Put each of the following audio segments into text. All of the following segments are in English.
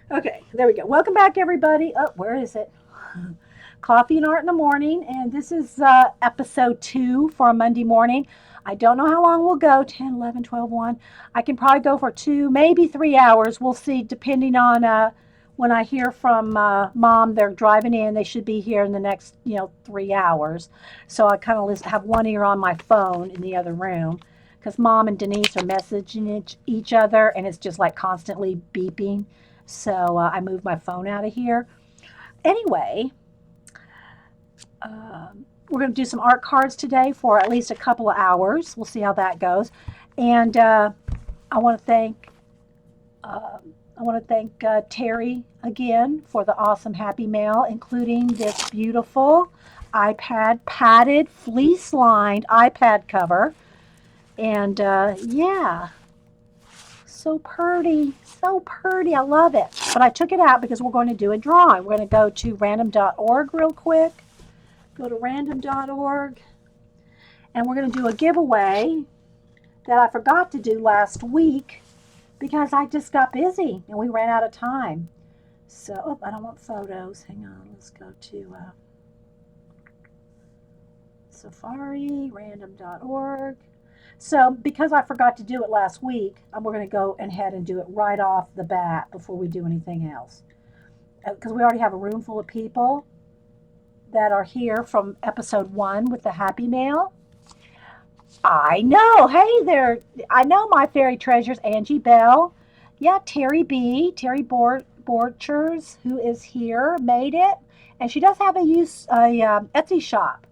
Okay, there we go. Welcome back, everybody. Oh, where is it? Coffee and Art in the Morning. And this is episode 2 for a Monday morning. I don't know how long we'll go 10, 11, 12, 1. I can probably go for 2, maybe 3 hours. We'll see, depending on when I hear from mom. They're driving in. They should be here in the next 3 hours. So I kind of have one ear on my phone in the other room because mom and Denise are messaging each other, and it's just like constantly beeping. So I moved my phone out of here. Anyway, we're going to do some art cards today for at least a couple of hours. We'll see how that goes. And I want to thank Terry again for the awesome happy mail, including this beautiful iPad padded fleece lined iPad cover. And yeah, so pretty, so pretty. I love it. But I took it out because we're going to do a drawing. We're going to go to random.org real quick. Go to random.org. And we're going to do a giveaway that I forgot to do last week because I just got busy and we ran out of time. So, oh, I don't want photos. Hang on. Let's go to Safari, random.org. So, because I forgot to do it last week, we're going to go ahead and do it right off the bat before we do anything else. Because we already have a room full of people that are here from episode 1 with the Happy Mail. I know. Hey there. I know my fairy treasures, Angie Bell. Yeah, Terry B. Terry Borchers, who is here, made it. And she does have a Etsy shop.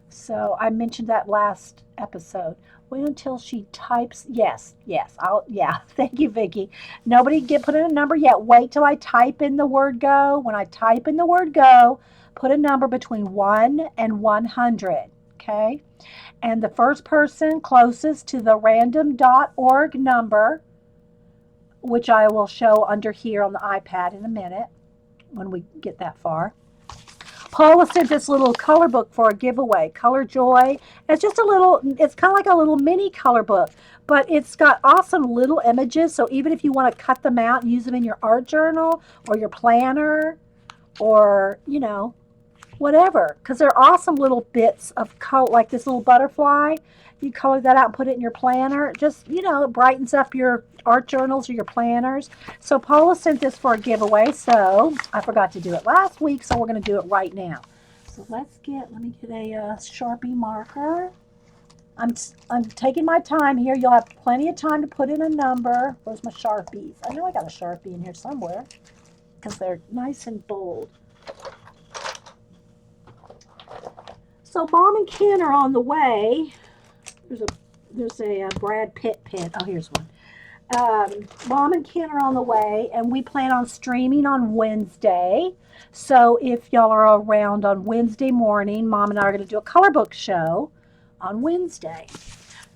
So I mentioned that last episode. Wait until she types. Yes, yes. Yeah. Thank you, Vicky. Nobody put in a number yet. Wait till I type in the word go. When I type in the word go, put a number between 1 and 100. Okay. And the first person closest to the random.org number, which I will show under here on the iPad in a minute when we get that far. Paula sent this little color book for a giveaway, Color Joy. It's kind of like a little mini color book, but it's got awesome little images. So even if you want to cut them out and use them in your art journal or your planner or, whatever, because they're awesome little bits of color, like this little butterfly. You color that out and put it in your planner. It just, it brightens up your art journals or your planners. So Paula sent this for a giveaway. So I forgot to do it last week, so we're going to do it right now. So let me get a Sharpie marker. I'm taking my time here. You'll have plenty of time to put in a number. Where's my Sharpies? I know I got a Sharpie in here somewhere because they're nice and bold. So Mom and Ken are on the way. There's a Brad Pitt pin. Oh, here's one. Mom and Ken are on the way, and we plan on streaming on Wednesday. So if y'all are around on Wednesday morning, Mom and I are going to do a color book show on Wednesday.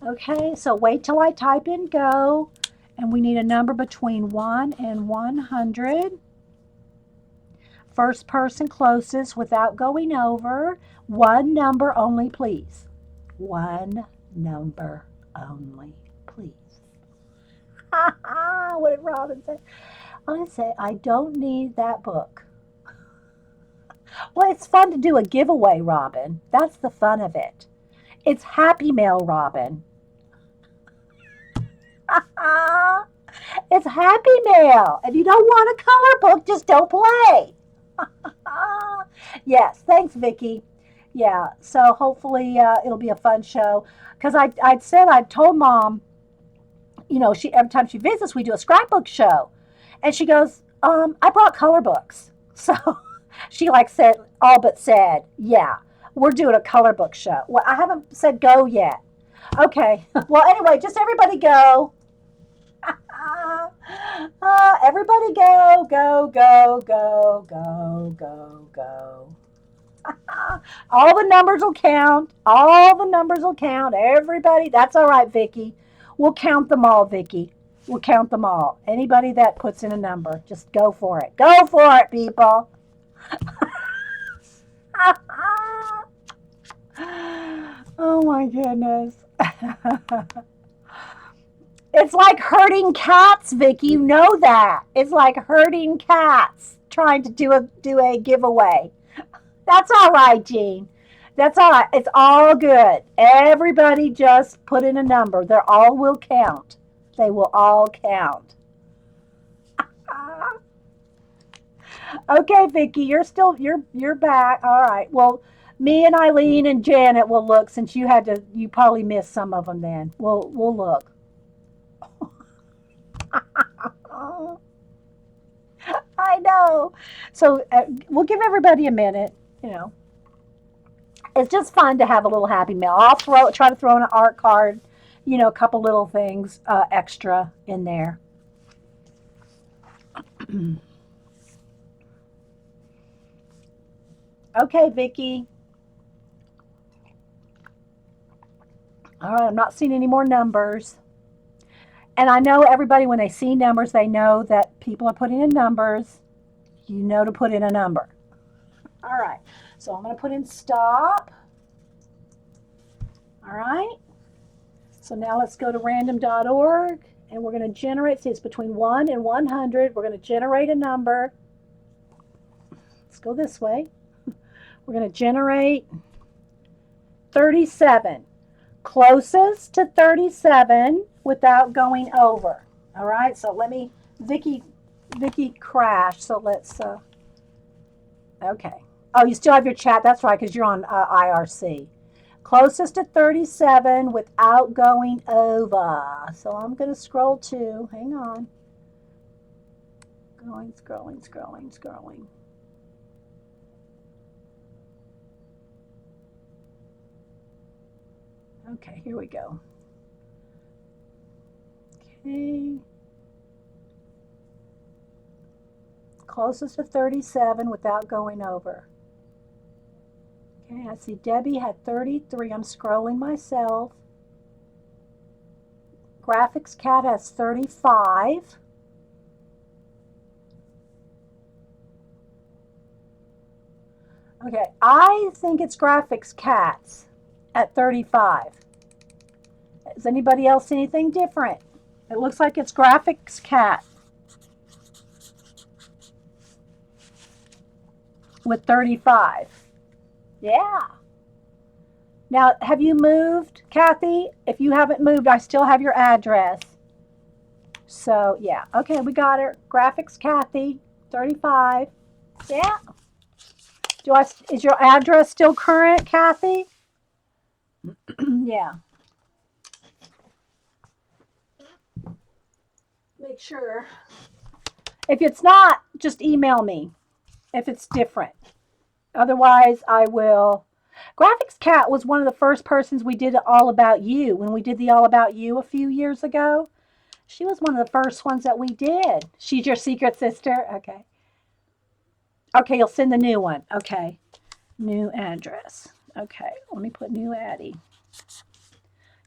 Okay, so wait till I type in go, and we need a number between 1 and 100. First person closest without going over. One number only, please. One number only, please. What did Robin say? I say, I don't need that book. Well, it's fun to do a giveaway, Robin. That's the fun of it. It's Happy Mail, Robin. It's Happy Mail. If you don't want a color book, just don't play. Yes, thanks, Vicky. Yeah, so hopefully it'll be a fun show. Because I'd told Mom, she every time she visits, we do a scrapbook show. And she goes, I brought color books. So she said, all but said, yeah, we're doing a color book show. Well, I haven't said go yet. Okay. Well, anyway, just everybody go. Everybody go, go, go, go, go, go, go. All the numbers will count. All the numbers will count. Everybody. That's all right, Vicky. We'll count them all, Vicky. We'll count them all. Anybody that puts in a number, just go for it. Go for it, people. Oh my goodness. It's like herding cats, Vicky. You know that. It's like herding cats trying to do a giveaway. That's all right, Jean. That's all right. It's all good. Everybody just put in a number. They're all will count. They will all count. Okay, Vicky, you're back. All right. Well, me and Eileen and Janet will look since you probably missed some of them then. We'll look. I know. So we'll give everybody a minute. You know, it's just fun to have a little happy mail. I'll try to throw in an art card. A couple little things extra in there. Okay, Vicky. All right, I'm not seeing any more numbers. And I know everybody, when they see numbers, they know that people are putting in numbers. You know to put in a number. All right, so I'm going to put in stop. All right, so now let's go to random.org and we're going to generate, see, it's between 1 and 100. We're going to generate a number. Let's go this way. We're going to generate 37. Closest to 37 without going over. All right, so Vicky crashed, so let's, okay. Oh, you still have your chat, that's right, because you're on IRC. Closest to 37 without going over. So I'm going to scroll to, hang on. Scrolling. Okay, here we go. Okay. Closest to 37 without going over. Okay, I see Debbie had 33. I'm scrolling myself. Graphics Cat has 35. Okay, I think it's Graphics Cats at 35. Does anybody else see anything different? It looks like it's Graphics Cat with 35. Yeah. Now, have you moved, Kathy? If you haven't moved, I still have your address. So, yeah. Okay, we got her. Graphics Kathy, 35. Yeah. Is your address still current, Kathy? Yeah. Make sure. If it's not, just email me if it's different. Otherwise, I will. Graphics Cat was one of the first persons we did All About You. When we did the All About You a few years ago, she was one of the first ones that we did. She's your secret sister? Okay. Okay, you'll send the new one. Okay. New address. Okay, let me put new Addie.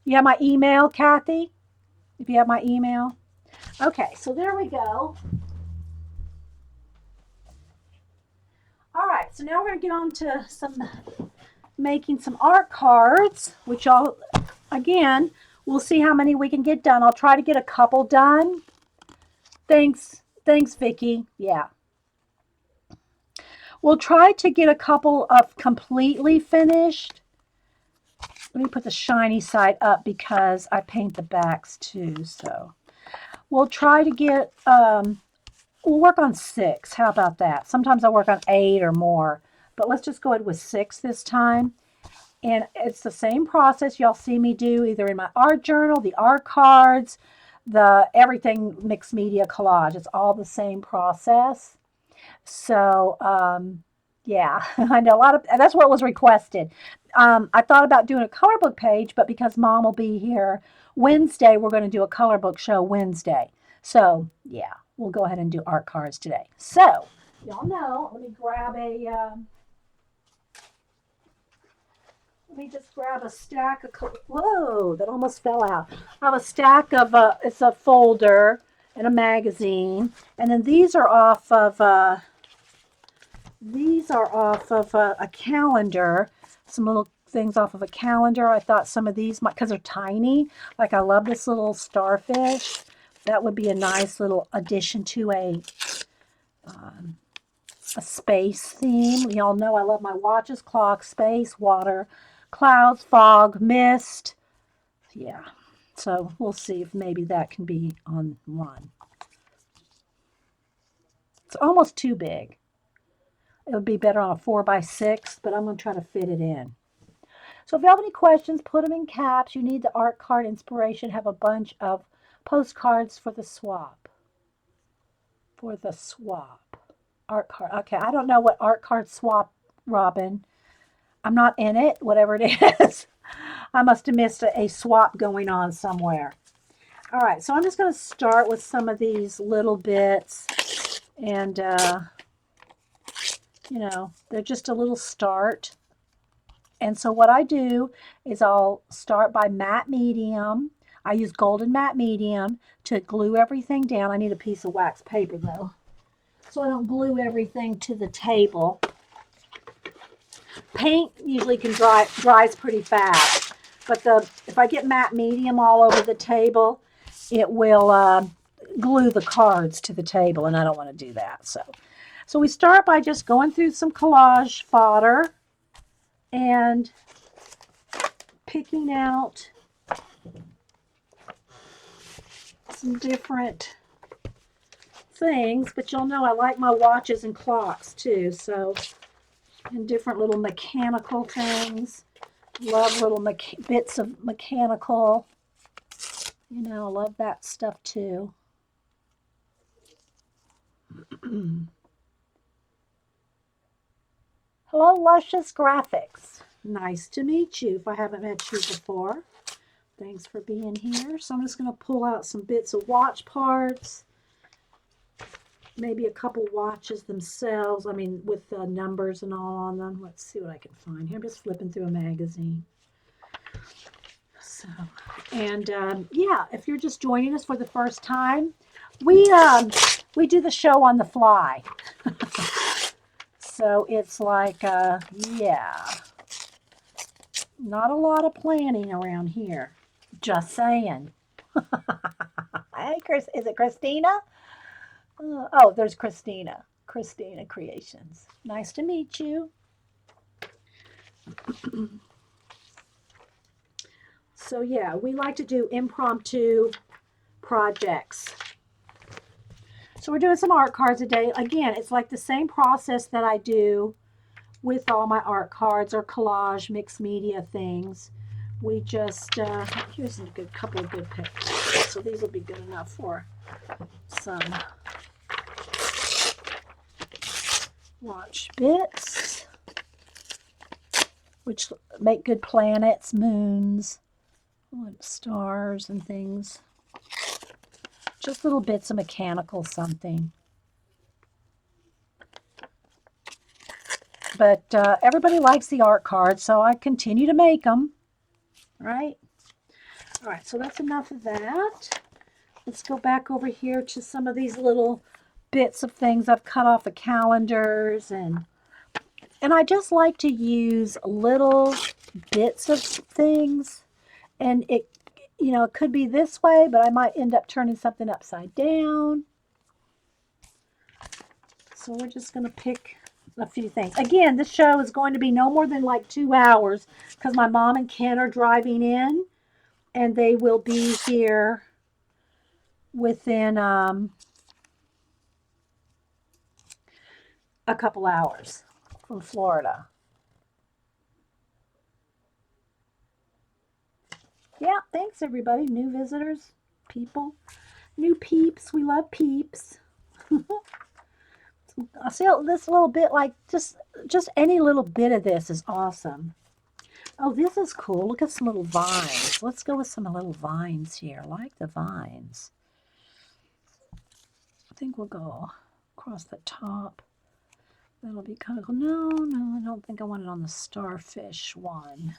You have my email, Kathy? If you have my email? Okay, so there we go. All right, so now we're going to get on to making some art cards, which again, we'll see how many we can get done. I'll try to get a couple done. Thanks, Vicky. Yeah. We'll try to get a couple of completely finished. Let me put the shiny side up because I paint the backs too. So we'll try to get, we'll work on 6. How about that? Sometimes I work on 8 or more, but let's just go ahead with 6 this time. And it's the same process y'all see me do either in my art journal, the art cards, the everything mixed media collage. It's all the same process. So, yeah, I know that's what was requested. I thought about doing a color book page, but because Mom will be here Wednesday, we're going to do a color book show Wednesday. So, yeah, we'll go ahead and do art cards today. So, y'all know, let me just grab a stack of, whoa, that almost fell out. I have a stack of, it's a folder and a magazine. And then these are off of a calendar, some little things off of a calendar. I thought some of these might, because they're tiny. Like I love this little starfish. That would be a nice little addition to a space theme. Y'all know I love my watches, clocks, space, water, clouds, fog, mist. Yeah. So we'll see if maybe that can be on one. It's almost too big. It would be better on a 4x6, but I'm going to try to fit it in. So if you have any questions, put them in caps. You need the art card inspiration. Have a bunch of postcards for the swap. For the swap. Art card. Okay, I don't know what art card swap, Robin. I'm not in it, whatever it is. I must have missed a swap going on somewhere. All right, so I'm just going to start with some of these little bits. And, you know, they're just a little start. And so what I do is I'll start by matte medium. I use golden matte medium to glue everything down. I need a piece of wax paper, though, so I don't glue everything to the table. Paint usually dries pretty fast, but if I get matte medium all over the table, it will glue the cards to the table, and I don't want to do that. So we start by just going through some collage fodder and picking out some different things, but you'll know I like my watches and clocks too, so, and different little mechanical things. Love little bits of mechanical, you know, I love that stuff too. Hello, Luscious Graphics. Nice to meet you if I haven't met you before. Thanks for being here. So I'm just going to pull out some bits of watch parts. Maybe a couple watches themselves. I mean, with the numbers and all on them. Let's see what I can find here. I'm just flipping through a magazine. So, and yeah, if you're just joining us for the first time, we do the show on the fly. So it's like, yeah, not a lot of planning around here. Just saying. Hey, Chris, is it Christina? Oh, there's Christina. Christina Creations. Nice to meet you. So yeah, we like to do impromptu projects. So we're doing some art cards today. Again, it's like the same process that I do with all my art cards or collage, mixed media things. We just, here's a couple of good pictures. So these will be good enough for some watch bits, which make good planets, moons, stars and things. Just little bits of mechanical something. But everybody likes the art cards, so I continue to make them. Right? All right, so that's enough of that. Let's go back over here to some of these little bits of things I've cut off of calendars. And I just like to use little bits of things. And it, you know, it could be this way, but I might end up turning something upside down. So we're just going to pick a few things. Again, this show is going to be no more than like 2 hours because my mom and Ken are driving in, and they will be here within a couple hours from Florida. Yeah, thanks everybody. New visitors, people, new peeps. We love peeps. I see this little bit, like just any little bit of this is awesome. Oh, this is cool. Look at some little vines. Let's go with some little vines here. I like the vines. I think we'll go across the top. That'll be kind of cool. No, I don't think I want it on the starfish one.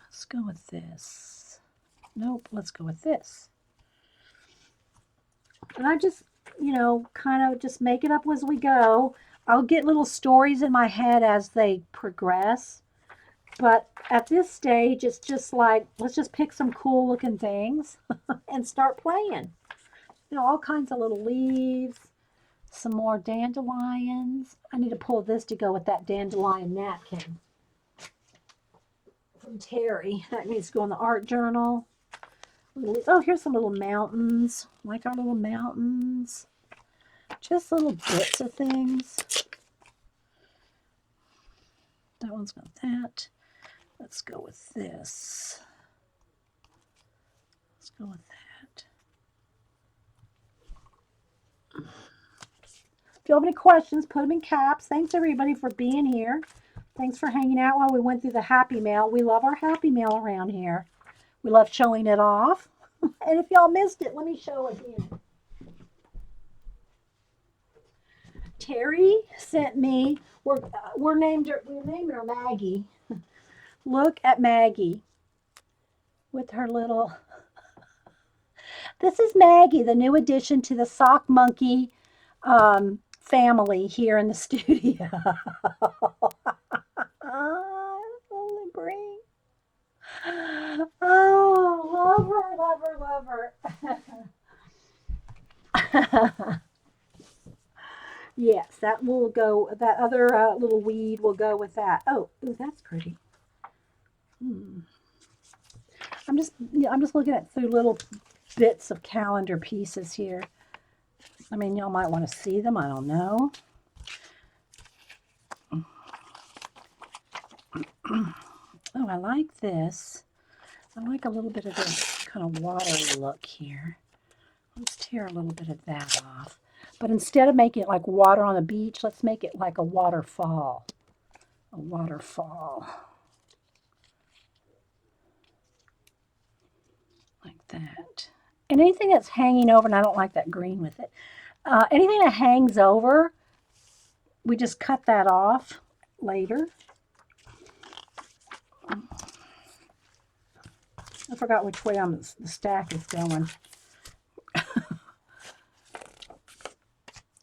Let's go with this. Nope, let's go with this. And I just, you know, kind of just make it up as we go. I'll get little stories in my head as they progress. But at this stage, it's just like, let's just pick some cool looking things and start playing. You know, all kinds of little leaves, some more dandelions. I need to pull this to go with that dandelion napkin from Terry. That needs to go in the art journal. Oh, here's some little mountains, like our little mountains. Just little bits of things. That one's got that. Let's go with this. Let's go with that. If you have any questions, put them in caps. Thanks everybody for being here. Thanks for hanging out while we went through the Happy Mail. We love our Happy Mail around here. We love showing it off. And if y'all missed it, let me show it again. Terry sent me, we're naming her Maggie. Look at Maggie with her little, this is Maggie, the new addition to the Sock Monkey family here in the studio. Only green. Oh, love her, love her, love her. Yes, that will go, that other little weed will go with that. Oh, ooh, that's pretty. I'm just looking at through little bits of calendar pieces here. I mean, y'all might want to see them. I don't know. Oh, I like this. I like a little bit of this kind of watery look here. Let's tear a little bit of that off. But instead of making it like water on the beach, let's make it like a waterfall. A waterfall. Like that. And anything that's hanging over, and I don't like that green with it, anything that hangs over, we just cut that off later. I forgot which way the stack is going.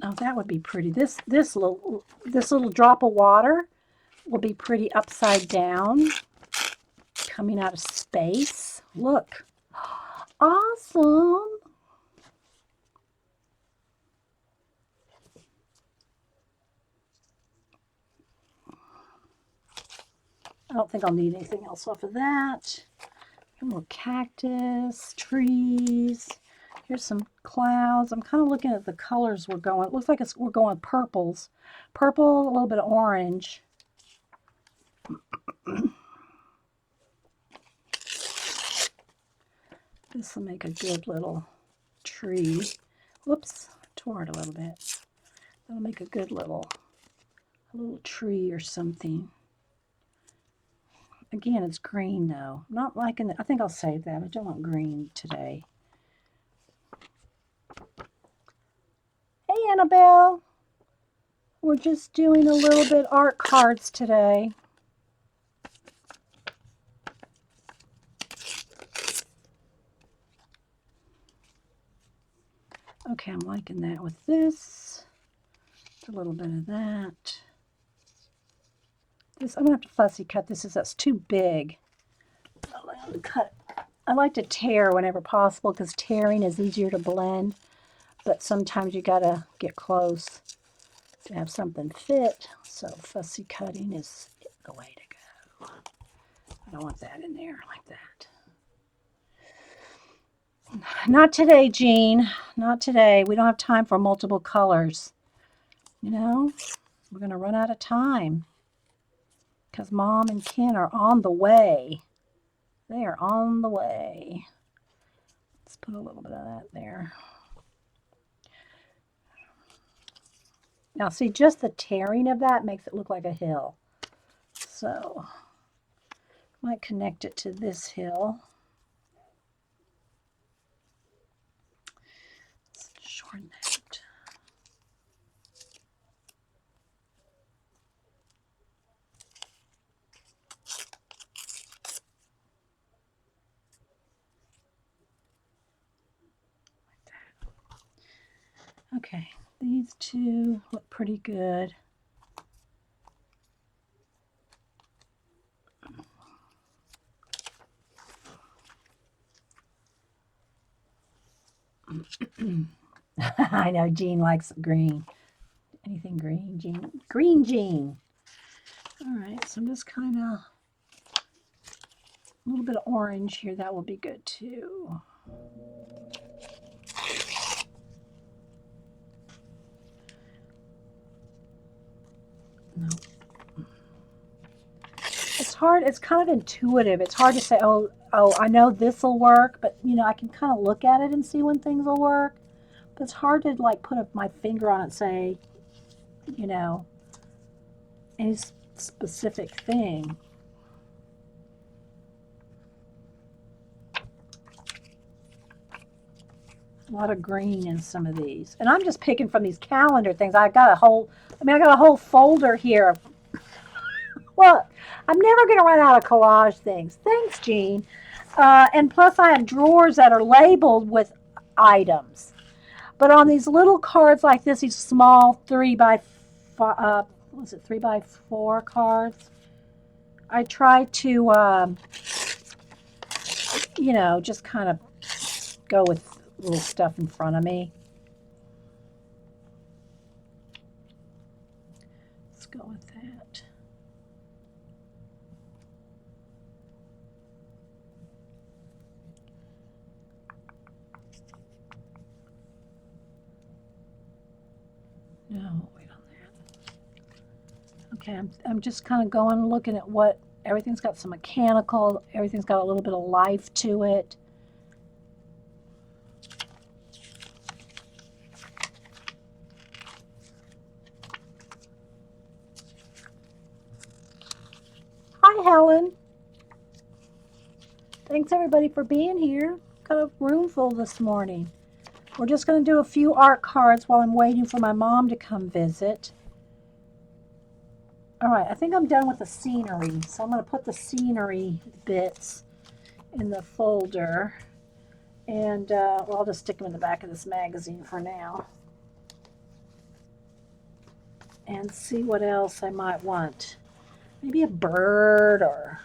Oh, that would be pretty. This little drop of water will be pretty upside down, coming out of space. Look. Awesome. I don't think I'll need anything else off of that. A little cactus, trees. Here's some clouds. I'm kind of looking at the colors we're going. It looks like we're going purples. Purple, a little bit of orange. This will make a good little tree. Whoops, tore it a little bit. That'll make a good little tree or something. Again, it's green though. I'm not liking it. I think I'll save that. I don't want green today. Hey, Annabelle. We're just doing a little bit art cards today. Okay, I'm liking that with this. A little bit of that. This, I'm going to have to fussy cut this as that's too big. I like to tear whenever possible because tearing is easier to blend. But sometimes you got to get close to have something fit. So fussy cutting is the way to go. I don't want that in there like that. Not today, Jean. Not today. We don't have time for multiple colors. You know, we're going to run out of time because Mom and Ken are on the way. They are on the way. Let's put a little bit of that there. Now, see, just the tearing of that makes it look like a hill. So, I might connect it to this hill. Let's shorten that. Okay, these two look pretty good. I know Jean likes green. Anything green, Jean? Green Jean. All right, so I'm just kind of a little bit of orange here. That will be good too. No. It's hard. It's kind of intuitive. It's hard to say, oh, I know this will work, but I can kind of look at it and see when things will work. But it's hard to like put my finger on it and say, you know, any specific thing. A lot of green in some of these. And I'm just picking from these calendar things. I got a whole folder here. Look, I'm never going to run out of collage things. Thanks, Jean. And plus I have drawers that are labeled with items. But on these little cards like this, these small 3x4 cards, I try to, just kind of go with little stuff in front of me. Let's go with that. No, wait on that. Okay, I'm just kind of going and looking at what everything's got some mechanical, everything's got a little bit of life to it. Hi, Helen. Thanks everybody for being here. Got a room full this morning. We're just going to do a few art cards while I'm waiting for my mom to come visit. All right, I think I'm done with the scenery. So I'm going to put the scenery bits in the folder. And I'll just stick them in the back of this magazine for now. And see what else I might want. Maybe a bird or,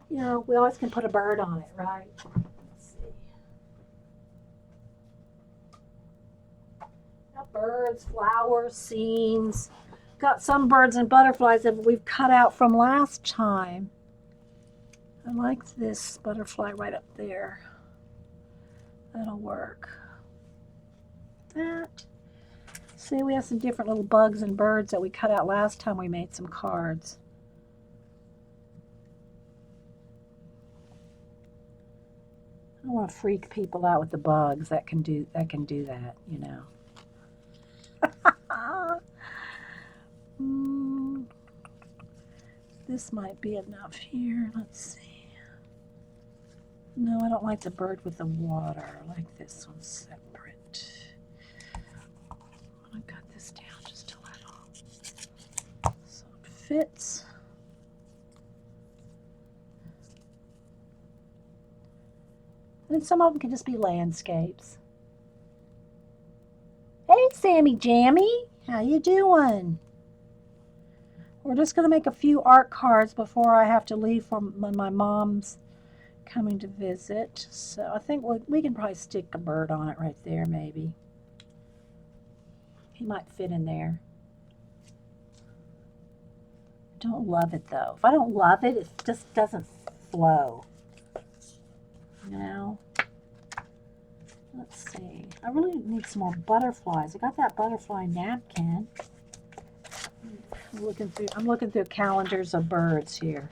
we always can put a bird on it, right? Birds, flowers, scenes. Got some birds and butterflies that we've cut out from last time. I like this butterfly right up there. That'll work. That. See, we have some different little bugs and birds that we cut out last time we made some cards. I don't want to freak people out with the bugs. That can do that, This might be enough here. Let's see. No, I don't like the bird with the water. I like this one separate. I'm going to cut this down just a little so it fits. And some of them can just be landscapes. Hey, Sammy Jammy, how you doing? We're just going to make a few art cards before I have to leave for when my mom's coming to visit. So I think we can probably stick a bird on it right there, maybe. He might fit in there. Don't love it, though. If I don't love it, it just doesn't flow. Now, let's see. I really need some more butterflies. I got that butterfly napkin. I'm looking through calendars of birds here.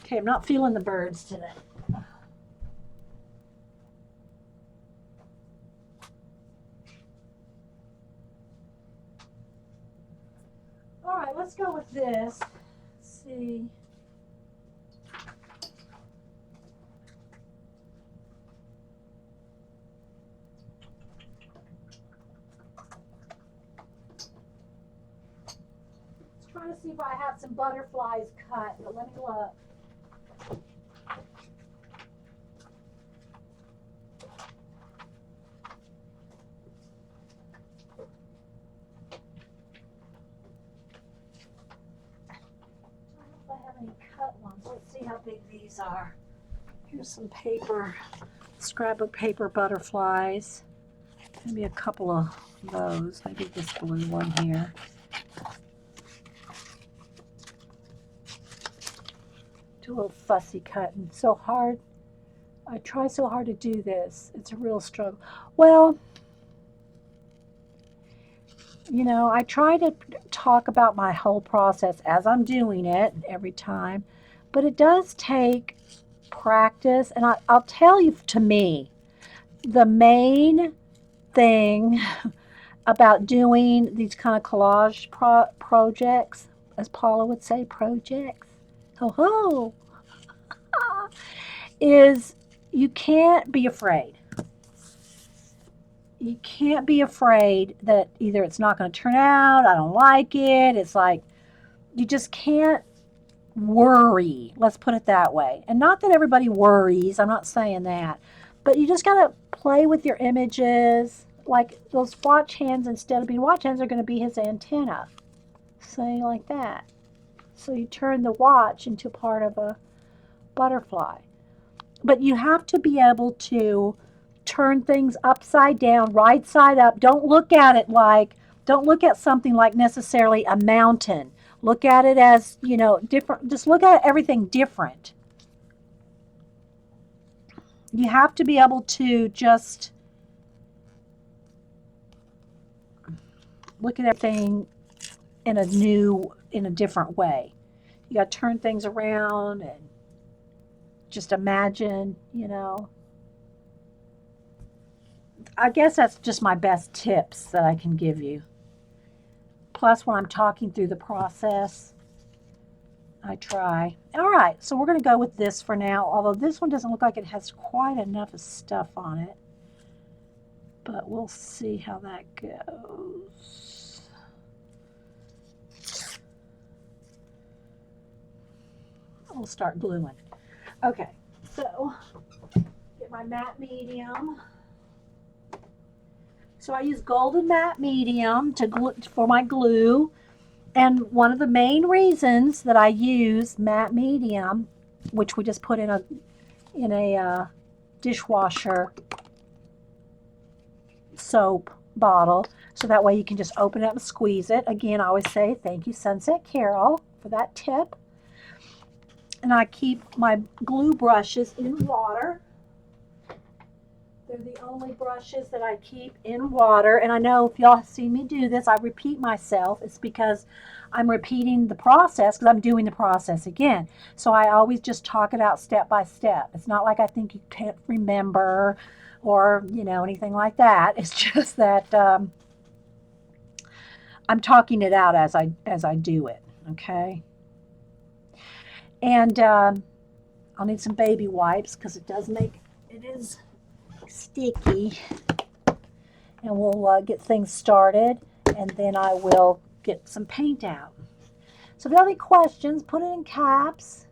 Okay, I'm not feeling the birds today. All right, let's go with this. Let's see. Trying to see if I have some butterflies cut, but let me look. I don't know if I have any cut ones. Let's see how big these are. Here's some paper. scrapbook paper butterflies. Maybe a couple of those. Maybe this blue one here. Do a little fussy cutting. So hard. I try so hard to do this. It's a real struggle. Well, you know, I try to talk about my whole process as I'm doing it every time, but it does take practice. And I'll tell you, to me, the main thing about doing these kind of collage projects, as Paula would say, projects, ho ho, is you can't be afraid. You can't be afraid that either it's not going to turn out, I don't like it. It's like you just can't worry. Let's put it that way. And not that everybody worries, I'm not saying that. But you just got to play with your images. Like those watch hands, instead of being watch hands, are going to be his antenna. Say like that. So you turn the watch into part of a butterfly. But you have to be able to turn things upside down, right side up. Don't look at it like, don't look at something like necessarily a mountain. Look at it as, you know, different. Just look at everything different. You have to be able to just look at everything in a different way. You got to turn things around and just imagine, you know. I guess that's just my best tips that I can give you. Plus, when I'm talking through the process, I try. All right, so we're going to go with this for now, although this one doesn't look like it has quite enough stuff on it. But we'll see how that goes. We'll start gluing. Okay, so get my matte medium. So I use golden matte medium to glue, for my glue. And one of the main reasons that I use matte medium, which we just put in a dishwasher soap bottle, so that way you can just open it up and squeeze it. Again, I always say thank you, Sunset Carol, for that tip. And I keep my glue brushes in water. They're the only brushes that I keep in water. And I know if y'all see me do this, I repeat myself. It's because I'm repeating the process, because I'm doing the process again. So I always just talk it out step by step. It's not like I think you can't remember or, you know, anything like that. It's just that I'm talking it out as I do it. Okay. And I'll need some baby wipes because it is sticky. And we'll get things started, and then I will get some paint out. So if you have any questions, put it in caps.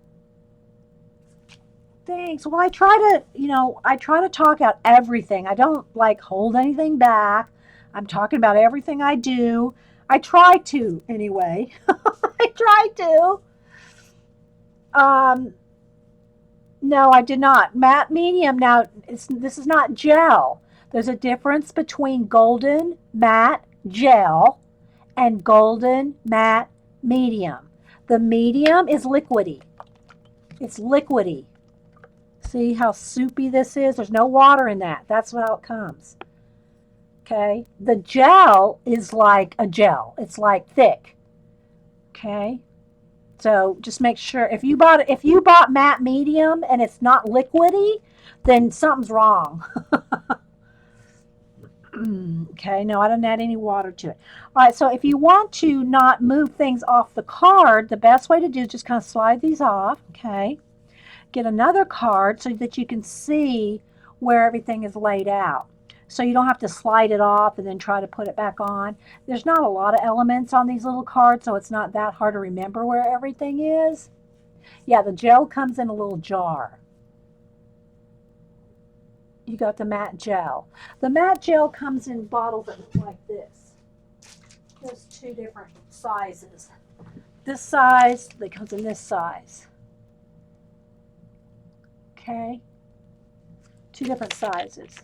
Thanks. Well, I try to talk out everything. I don't like hold anything back. I'm talking about everything I do. I try to, anyway. I try to. No, I did not. Matte medium. Now, this is not gel. There's a difference between golden matte gel and golden matte medium. The medium is liquidy. It's liquidy. See how soupy this is? There's no water in that. That's how it comes. Okay? The gel is like a gel. It's like thick. Okay? So just make sure if you bought matte medium and it's not liquidy, then something's wrong. Okay, no, I didn't add any water to it. All right, so if you want to not move things off the card, the best way to do is just kind of slide these off, okay? Get another card so that you can see where everything is laid out. So you don't have to slide it off and then try to put it back on. There's not a lot of elements on these little cards, so it's not that hard to remember where everything is. Yeah, the gel comes in a little jar. You got the matte gel. The matte gel comes in bottles that look like this. There's two different sizes. This size, that comes in this size. Okay. 2 different sizes.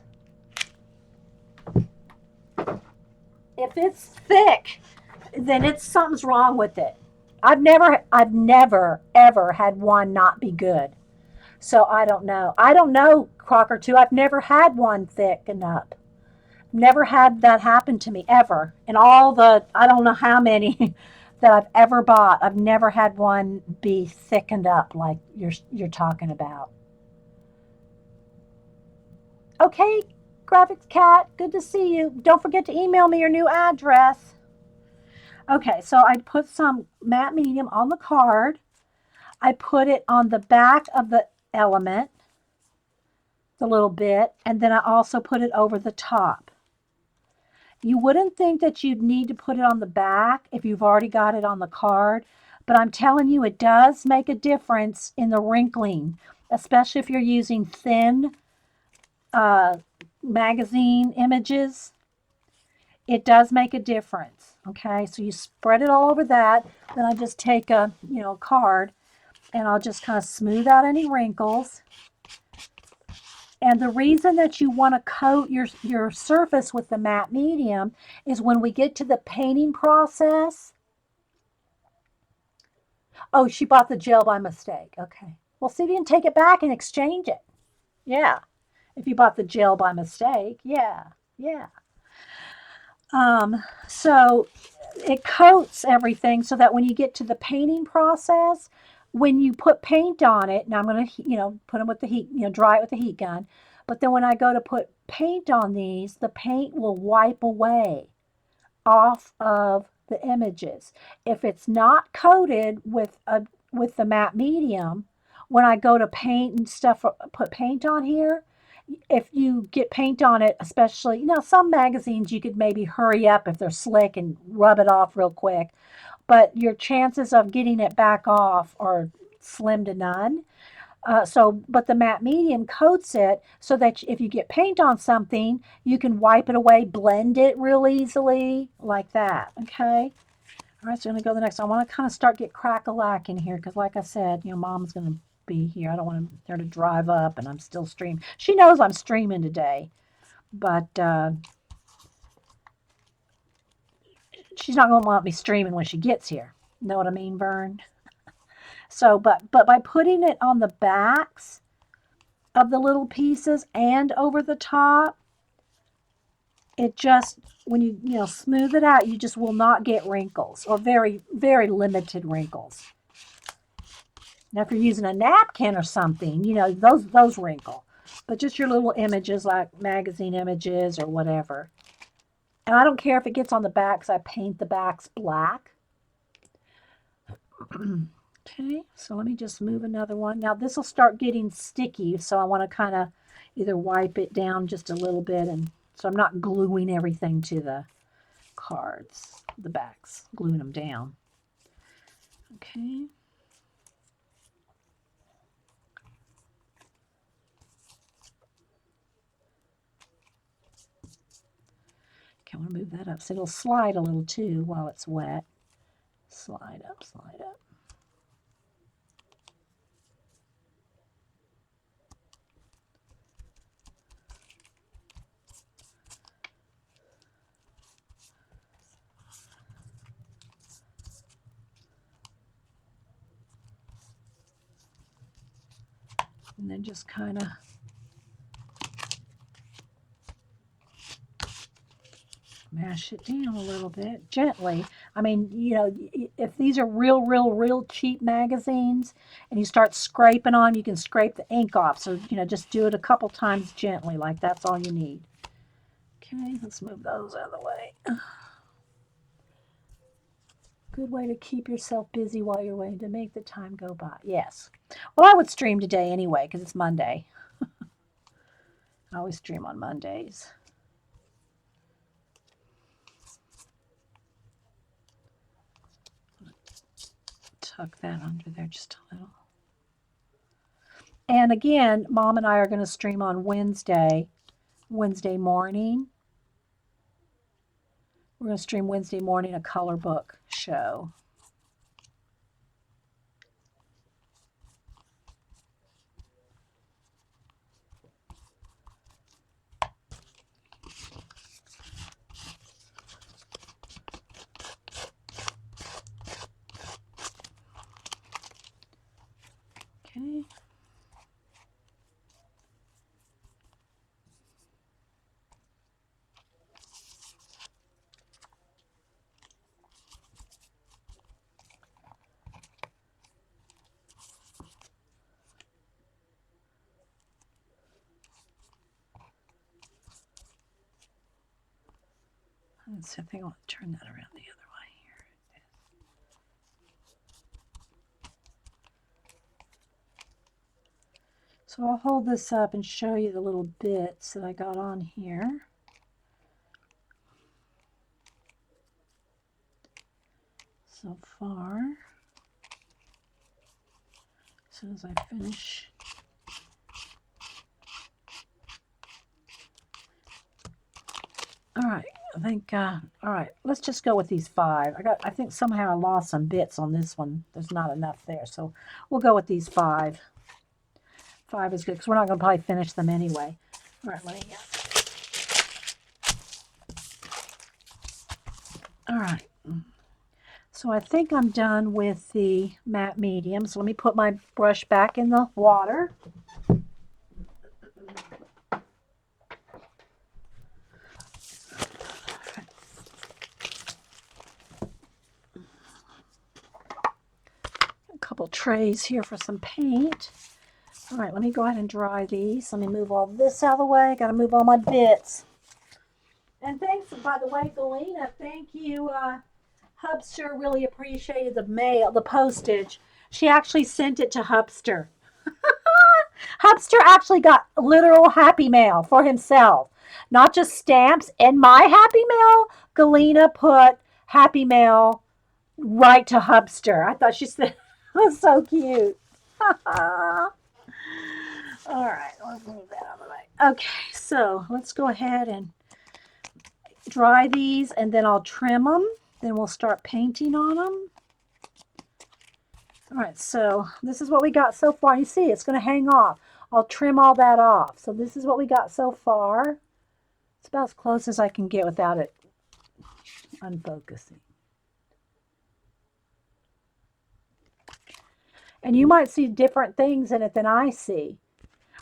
If it's thick, then it's something's wrong with it. I've never ever had one not be good. So I don't know. I don't know, Crocker, too. I've never had one thicken up. Never had that happen to me ever. In all the, I don't know how many that I've ever bought, I've never had one be thickened up like you're talking about. Okay, Graphics Cat, good to see you. Don't forget to email me your new address. Okay, so I put some matte medium on the card. I put it on the back of the element, the little bit, and then I also put it over the top. You wouldn't think that you'd need to put it on the back if you've already got it on the card, but I'm telling you, it does make a difference in the wrinkling, especially if you're using thin uh, magazine images. It does make a difference. Okay, so you spread it all over that. Then I just take a card and I'll just kind of smooth out any wrinkles. And the reason that you want to coat your surface with the matte medium is when we get to the painting process. Oh, she bought the gel by mistake. Okay. Well, see, you didn't take it back and exchange it. Yeah. If you bought the gel by mistake. Yeah. Yeah. So it coats everything so that when you get to the painting process, when you put paint on it, now I'm going to, put them with the heat, dry it with the heat gun. But then when I go to put paint on these, the paint will wipe away off of the images. If it's not coated with the matte medium, when I go to paint and stuff, put paint on here, if you get paint on it, especially, some magazines you could maybe hurry up if they're slick and rub it off real quick, but your chances of getting it back off are slim to none. But the matte medium coats it so that if you get paint on something, you can wipe it away, blend it real easily, like that. Okay. All right, so I'm going to go to the next. I want to kind of start get crack-a-lack in here because, like I said, Mom's going to be here. I don't want her to drive up, and I'm still streaming. She knows I'm streaming today, but she's not going to want me streaming when she gets here. Know what I mean, Vern? So, but by putting it on the backs of the little pieces and over the top, it just, when you smooth it out, you just will not get wrinkles, or very, very limited wrinkles. Now, if you're using a napkin or something, those wrinkle. But just your little images, like magazine images or whatever. And I don't care if it gets on the backs. I paint the backs black. Okay, so let me just move another one. Now, this will start getting sticky, so I want to kind of either wipe it down just a little bit, and so I'm not gluing everything to the cards, the backs, gluing them down. Okay. I want to move that up so it'll slide a little too while it's wet. Slide up, slide up. And then just kind of mash it down a little bit gently. I mean, if these are real cheap magazines and you start scraping on, you can scrape the ink off. So, just do it a couple times gently, like that's all you need. Okay, let's move those out of the way. Good way to keep yourself busy while you're waiting, to make the time go by. Yes. Well, I would stream today anyway because it's Monday. I always stream on Mondays. Tuck that under there just a little. And again, Mom and I are going to stream on Wednesday morning. We're going to stream Wednesday morning a color book show. Okay. Let's see if I want to turn that around the other way here. So I'll hold this up and show you the little bits that I got on here. So far, as soon as I finish. All right, I think, all right, let's just go with these 5. I think somehow I lost some bits on this one. There's not enough there, so we'll go with these 5. 5 is good, because we're not going to probably finish them anyway. All right, let me, all right. So I think I'm done with the matte medium. So let me put my brush back in the water. A couple trays here for some paint. All right, let me go ahead and dry these. Let me move all this out of the way. Got to move all my bits. And thanks, by the way, Galena, thank you. Hubster really appreciated the postage. She actually sent it to Hubster. Hubster actually got literal Happy Mail for himself, not just stamps. In my Happy Mail, Galena put Happy Mail right to Hubster. I thought she said it was so cute. All right, let's move that out of the way. Okay, so let's go ahead and dry these, and then I'll trim them. Then we'll start painting on them. All right, so this is what we got so far. You see, it's going to hang off. I'll trim all that off. So this is what we got so far. It's about as close as I can get without it unfocusing. And you might see different things in it than I see.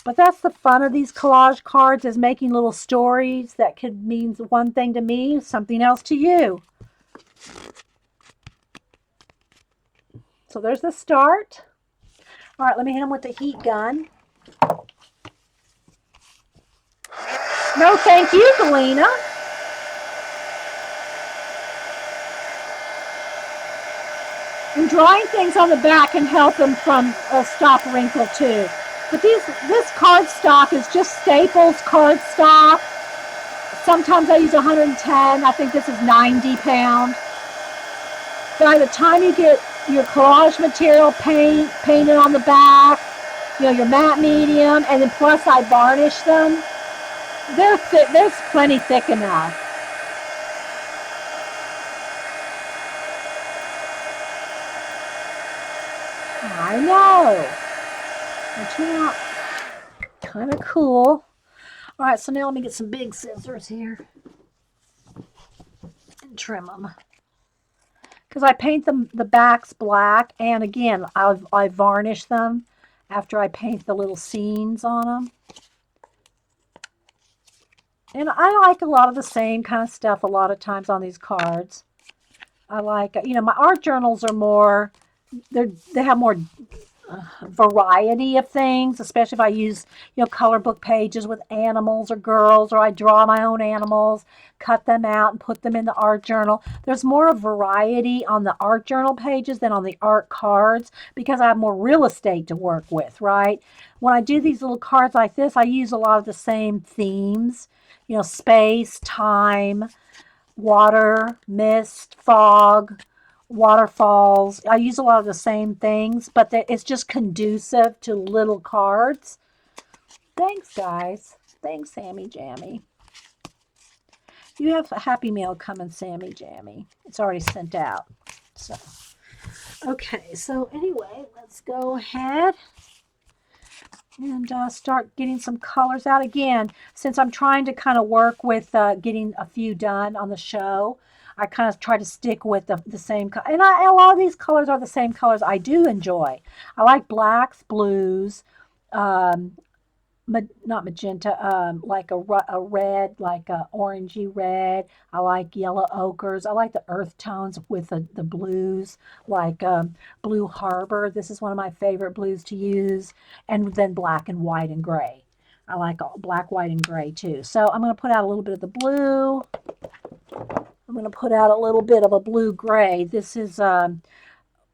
But that's the fun of these collage cards, is making little stories that could mean one thing to me, something else to you. So there's the start. All right, let me hit them with the heat gun. No, thank you, Galena. And drawing things on the back can help them from stop wrinkle too. But this cardstock is just Staples cardstock. Sometimes I use 110. I think this is 90 pound. By the time you get your collage material painted on the back, your matte medium, and then plus I varnish them, they're plenty thick enough. I know. They turn out kind of cool. All right, so now let me get some big scissors here and trim them. Because I paint the backs black, and again, I varnish them after I paint the little scenes on them. And I like a lot of the same kind of stuff a lot of times on these cards. I like, my art journals are more, they have more variety of things, especially if I use, color book pages with animals or girls, or I draw my own animals, cut them out and put them in the art journal. There's more of variety on the art journal pages than on the art cards, because I have more real estate to work with, right? When I do these little cards like this, I use a lot of the same themes, space, time, water, mist, fog, waterfalls. I use a lot of the same things, but it's just conducive to little cards. Thanks, guys. Thanks, Sammy Jammy. You have a Happy Mail coming, Sammy Jammy. It's already sent out. So, okay. So anyway, let's go ahead and start getting some colors out. Again, since I'm trying to kind of work with getting a few done on the show, I kind of try to stick with the same color. And a lot of these colors are the same colors I do enjoy. I like blacks, blues, um, not magenta, like a red, like a orangey red. I like yellow ochres. I like the earth tones with the blues, like Blue Harbor. This is one of my favorite blues to use. And then black and white and gray. I like all, black, white, and gray too. So I'm going to put out a little bit of the blue. I'm going to put out a little bit of a blue gray. This is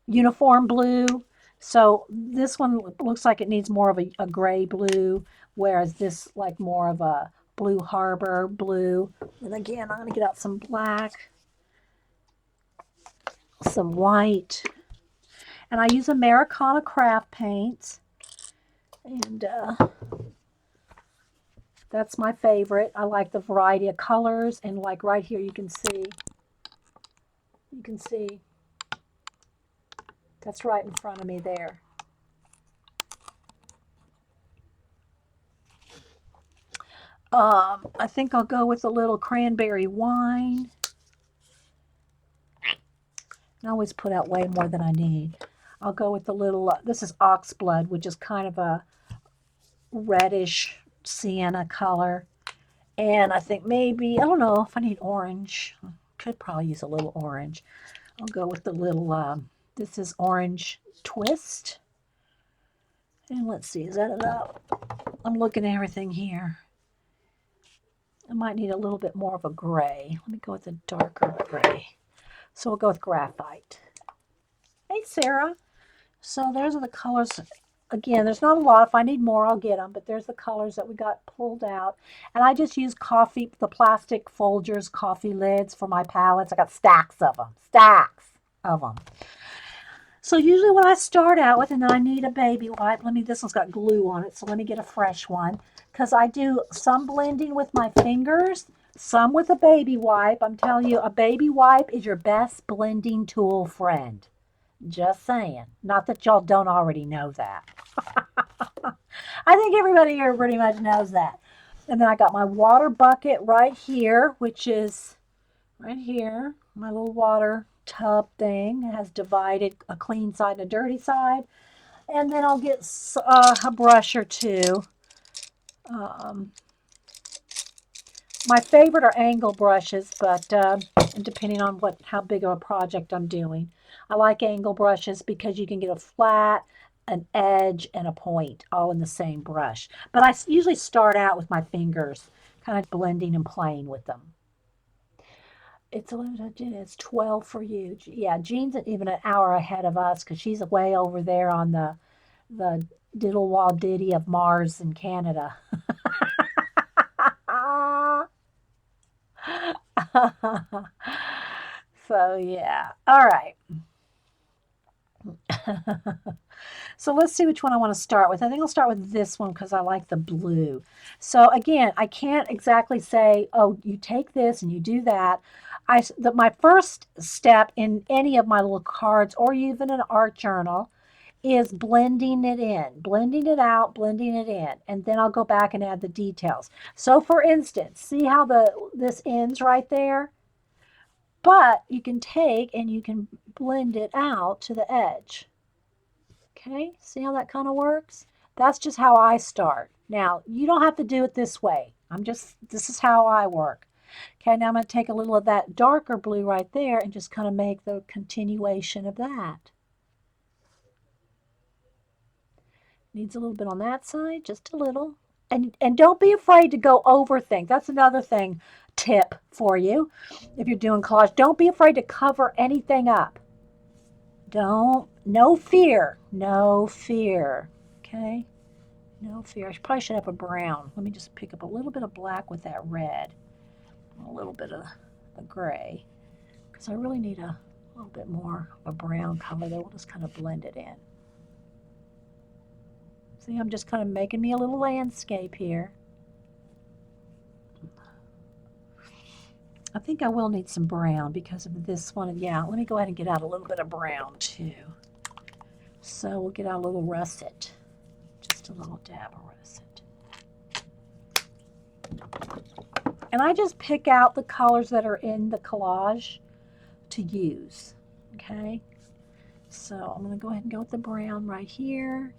uniform blue. So this one looks like it needs more of a gray blue, whereas this like more of a Blue Harbor blue. And again, I'm going to get out some black, some white, and I use Americana craft paints. And that's my favorite. I like the variety of colors, and like right here you can see that's right in front of me there. I think I'll go with a little cranberry wine. I always put out way more than I need. I'll go with the little, this is oxblood, which is kind of a reddish sienna color. And I think maybe, I don't know if I need orange. Could probably use a little orange. I'll go with the little, this is orange twist. And let's see, is that enough? I'm looking at everything here. I might need a little bit more of a gray. Let me go with a darker gray. So we'll go with graphite. Hey, Sarah. So those are the colors. Again, there's not a lot. If I need more, I'll get them. But there's the colors that we got pulled out. And I just use the plastic Folgers coffee lids for my palettes. I got stacks of them. Stacks of them. So usually what I start out with, and then I need a baby wipe. This one's got glue on it, so let me get a fresh one. Because I do some blending with my fingers, some with a baby wipe. I'm telling you, a baby wipe is your best blending tool friend. Just saying. Not that y'all don't already know that. I think everybody here pretty much knows that. And then I got my water bucket right here, which is right here. My little water tub thing. It has divided a clean side and a dirty side. And then I'll get a brush or two. My favorite are angle brushes, but depending on how big of a project I'm doing. I like angle brushes because you can get a flat, an edge, and a point all in the same brush. But I usually start out with my fingers, kind of blending and playing with them. It's 12 for you. Yeah, Jean's even an hour ahead of us because she's way over there on the diddle-wall ditty of Mars in Canada. So yeah, all right. So let's see which one I want to start with. I think I'll start with this one because I like the blue. So again, I can't exactly say, oh, you take this and you do that. My first step in any of my little cards or even an art journal is blending it in, blending it out, blending it in, and then I'll go back and add the details. So for instance, see how this ends right there? But you can take and you can blend it out to the edge. Okay, see how that kind of works? That's just how I start. Now, you don't have to do it this way. This is how I work. Okay, now I'm going to take a little of that darker blue right there and just kind of make the continuation of that. Needs a little bit on that side, just a little. And don't be afraid to go over things. That's another tip for you. If you're doing collage, don't be afraid to cover anything up. No fear. No fear. Okay? No fear. I probably should have a brown. Let me just pick up a little bit of black with that red. A little bit of the gray. Because I really need a little bit more of a brown color there. We'll just kind of blend it in. See, I'm just kind of making me a little landscape here. I think I will need some brown because of this one. Yeah, let me go ahead and get out a little bit of brown too. So we'll get out a little russet. Just a little dab of russet. And I just pick out the colors that are in the collage. to use. Okay, so I'm going to go ahead and go with the brown right here.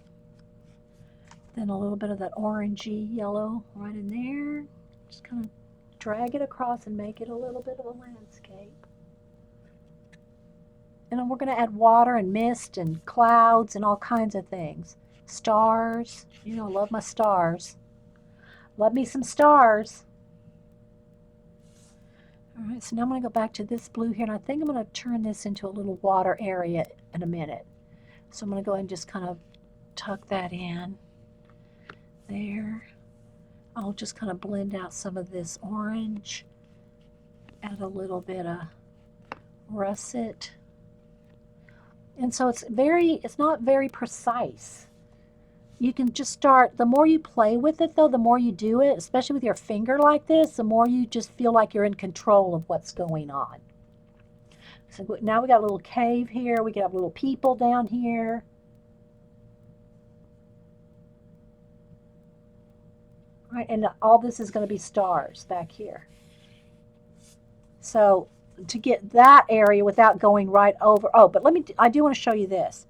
Then a little bit of that orangey yellow right in there. Just kind of drag it across and make it a little bit of a landscape. And then we're going to add water and mist and clouds and all kinds of things. Stars. You know, I love my stars. Love me some stars. All right, so now I'm going to go back to this blue here, and I think I'm going to turn this into a little water area in a minute. So I'm going to go ahead and just kind of tuck that in there. I'll just kind of blend out some of this orange, add a little bit of russet. And so it's not very precise. You can just start, the more you play with it though, the more you do it, especially with your finger like this, the more you just feel like you're in control of what's going on. So now we got a little cave here, we got little people down here. Right, and all this is going to be stars back here. So to get that area without going right over, but I do want to show you this.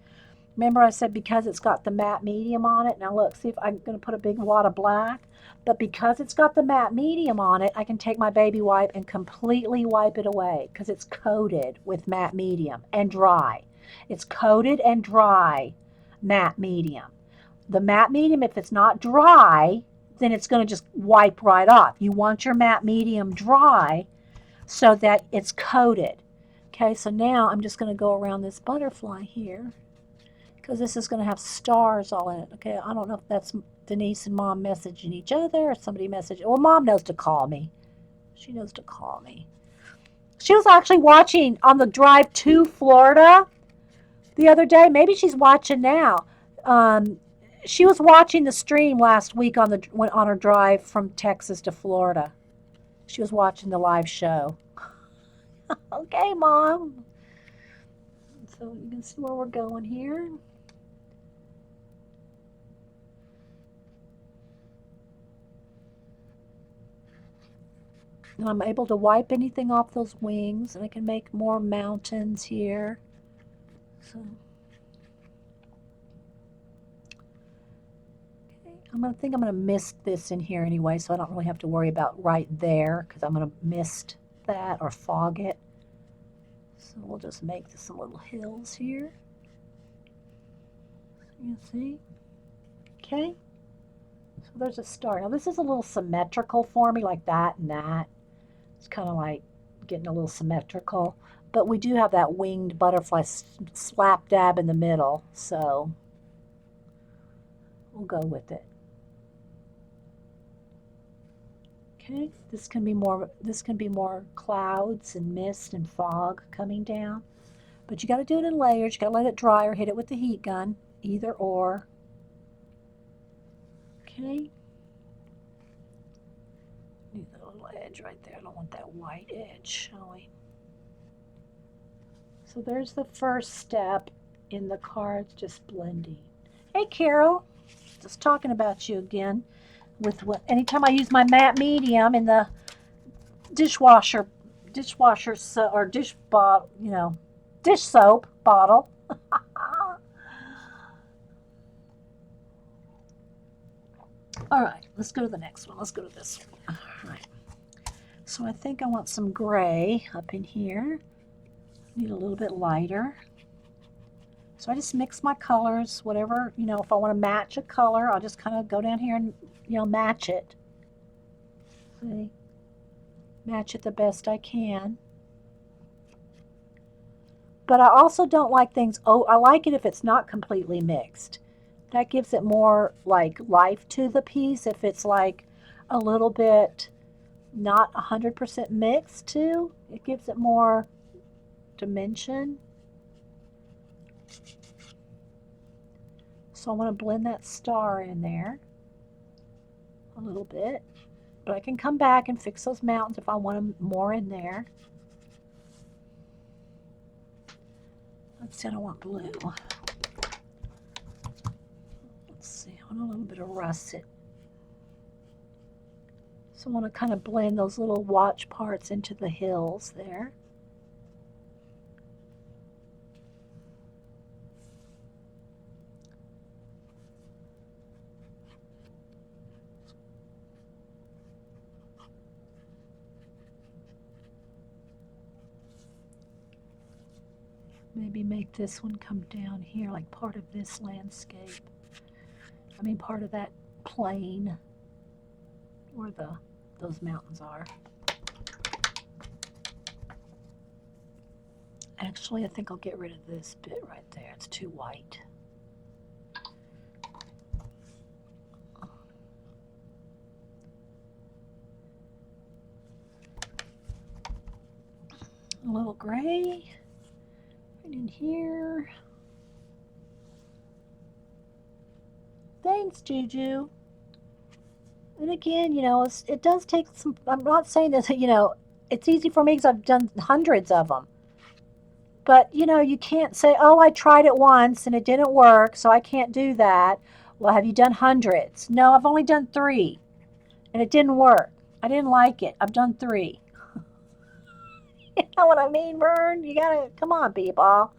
Remember I said because it's got the matte medium on it. Now look, see if I'm going to put a big wad of black, but because it's got the matte medium on it, I can take my baby wipe and completely wipe it away because it's coated with matte medium and dry. It's coated and dry matte medium. The matte medium, if it's not dry, then it's going to just wipe right off. You want your matte medium dry so that it's coated. Okay, so now I'm just going to go around this butterfly here because this is going to have stars all in it. Okay, I don't know if that's Denise and Mom messaging each other or somebody messaging. Well, Mom knows to call me. She knows to call me. She was actually watching on the drive to Florida the other day. Maybe she's watching now. She was watching the stream last week on her drive from Texas to Florida. She was watching the live show. Okay, Mom. So you can see where we're going here. And I'm able to wipe anything off those wings, and I can make more mountains here. So, okay, I'm going to mist this in here anyway, so I don't really have to worry about right there, because I'm going to mist that or fog it. So we'll just make some little hills here. So you see? Okay. So there's a star. Now this is a little symmetrical for me, like that and that. It's kind of like getting a little symmetrical. But we do have that winged butterfly slap dab in the middle, so we'll go with it. Okay, this can be more clouds and mist and fog coming down. But you got to do it in layers. You got to let it dry or hit it with the heat gun, either or. Okay. Need that little edge right there. I don't want that white edge showing. So there's the first step in the cards, just blending. Hey, Carol, just talking about you again. Anytime I use my matte medium in the dishwasher or dish soap bottle. All right, let's go to the next one. Let's go to this one. All right. So I think I want some gray up in here. Need a little bit lighter. So I just mix my colors, whatever, if I want to match a color, I'll just kind of go down here and, match it. See? Match it the best I can. But I also don't like things, I like it if it's not completely mixed. That gives it more like life to the piece. If it's like a little bit not 100% mixed too, it gives it more dimension. So I want to blend that star in there a little bit. But I can come back and fix those mountains if I want them more in there. Let's see, I don't want blue. Let's see, I want a little bit of russet. So I want to kind of blend those little watch parts into the hills there. Maybe make this one come down here like part of this landscape. I mean part of that plain where those mountains are. Actually, I think I'll get rid of this bit right there. It's too white. A little gray right in here. Thanks, Juju. And again, it does take some. I'm not saying that, it's easy for me because I've done hundreds of them. But, you can't say, oh, I tried it once and it didn't work, so I can't do that. Well, have you done hundreds? No, I've only done 3 and it didn't work. I didn't like it. I've done 3. You know what I mean, Vern? You gotta, come on, people.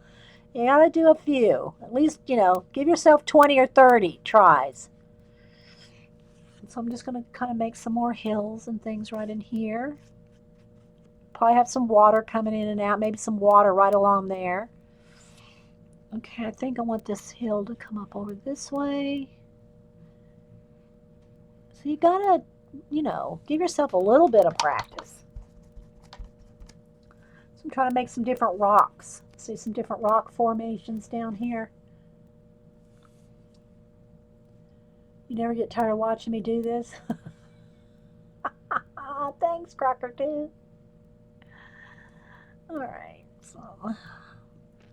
You gotta do a few. At least, give yourself 20 or 30 tries. So I'm just gonna kind of make some more hills and things right in here. Probably have some water coming in and out, maybe some water right along there. Okay, I think I want this hill to come up over this way. So you gotta, give yourself a little bit of practice. So I'm trying to make some different rocks. See some different rock formations down here. You never get tired of watching me do this? Thanks, Cracker Too. Alright, so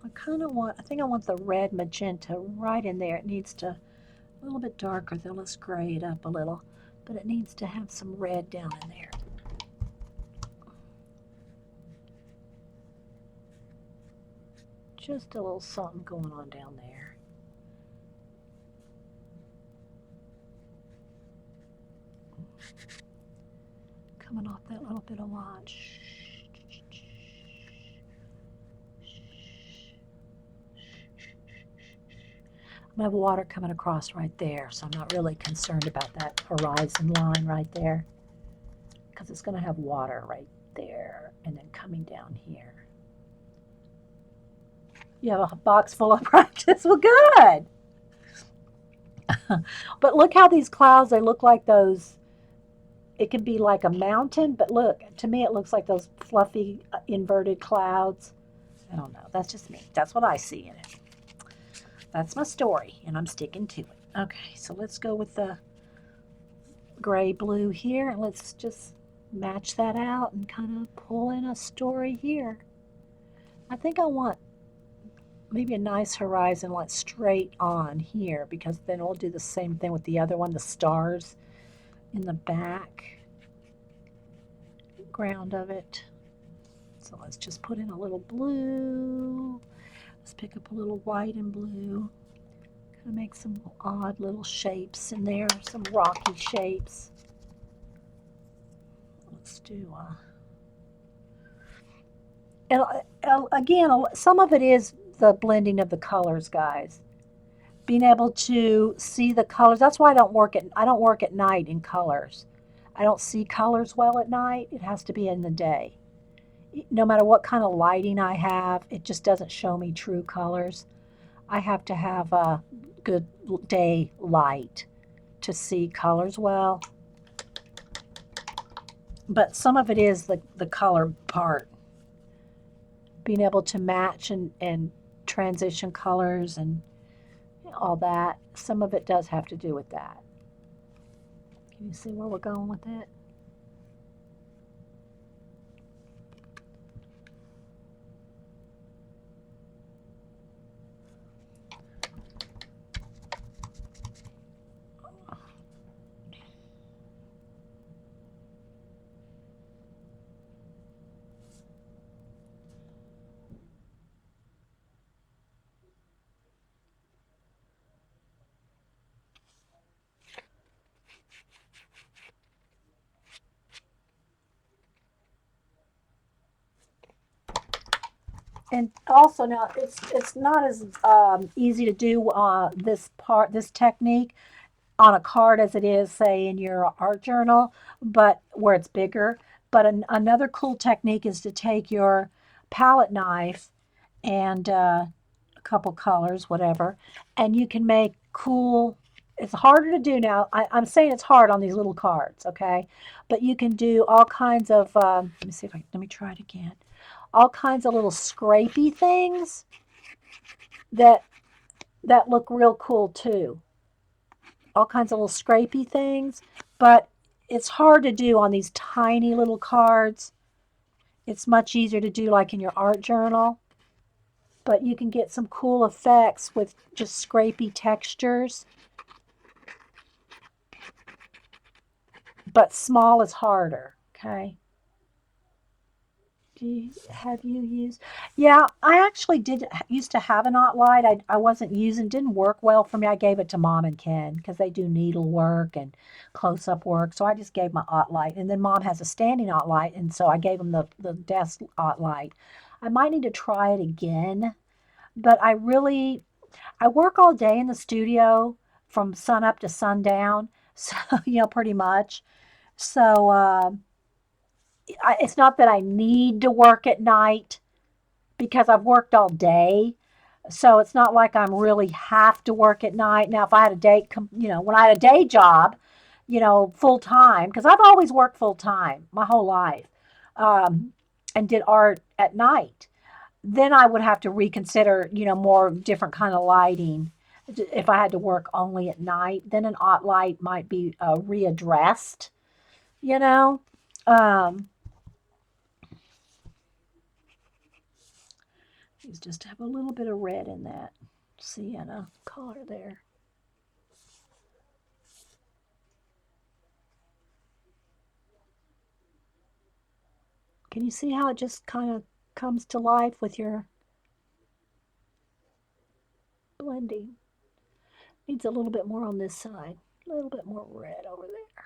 I think I want the red magenta right in there. It needs to, a little bit darker, then let's gray it up a little. But it needs to have some red down in there. Just a little something going on down there. Coming off that little bit of light. I'm going to have water coming across right there, so I'm not really concerned about that horizon line right there, because it's going to have water right there and then coming down here. You have a box full of practice. Well, good. But look how these clouds, they look like those, it could be like a mountain, but look, to me it looks like those fluffy inverted clouds. I don't know. That's just me. That's what I see in it. That's my story, and I'm sticking to it. Okay, so let's go with the gray blue here, and let's just match that out and kind of pull in a story here. I think I want maybe a nice horizon like straight on here, because then we'll do the same thing with the other one, the stars in the back ground of it. So let's just put in a little blue. Let's pick up a little white and blue. Kind of make some odd little shapes in there, some rocky shapes. Let's do and again, some of it is the blending of the colors, guys. Being able to see the colors. That's why I don't work at night in colors. I don't see colors well at night. It has to be in the day. No matter what kind of lighting I have, it just doesn't show me true colors. I have to have a good day light to see colors well. But some of it is the color part. Being able to match and transition colors and all that. Some of it does have to do with that. Can you see where we're going with it? And also now it's not as easy to do this technique on a card as it is, say, in your art journal, but where it's bigger. But another cool technique is to take your palette knife and a couple colors, whatever, and you can make cool. It's harder to do now. I'm saying it's hard on these little cards, okay? But you can do all kinds of. Let me see if I let me try it again. All kinds of little scrapey things that look real cool too. All kinds of little scrapey things, but it's hard to do on these tiny little cards. It's much easier to do like in your art journal, but you can get some cool effects with just scrapey textures. But small is harder. Okay. Have you used? Yeah, I actually did used to have an ot light. I wasn't using, didn't work well for me. I gave it to Mom and Ken because they do needlework and close up work. So I just gave my ot light. And then Mom has a standing ot light. And so I gave them the desk ot light. I might need to try it again, but I work all day in the studio from sun up to sundown. So, pretty much. So, it's not that I need to work at night because I've worked all day. So it's not like I'm really have to work at night. Now, if I had a day, when I had a day job, full time, because I've always worked full time my whole life, um, and did art at night, then I would have to reconsider, more different kind of lighting. If I had to work only at night, then an ot light might be readdressed, you know. Um, Let's just have a little bit of red in that sienna color there. Can you see how it just kind of comes to life with your blending? Needs a little bit more on this side. A little bit more red over there.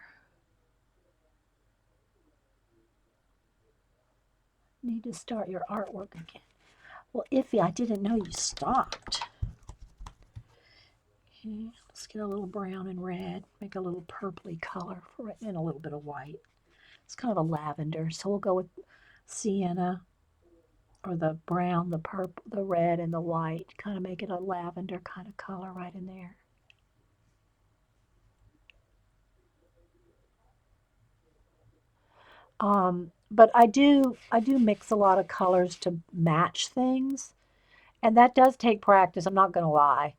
Need to start your artwork again. Well, Iffy, I didn't know you stopped. Okay, let's get a little brown and red. Make a little purpley color for it and a little bit of white. It's kind of a lavender, so we'll go with sienna or the brown, the purple, the red, and the white. Kind of make it a lavender kind of color right in there. But I do mix a lot of colors to match things, and that does take practice. I'm not going to lie.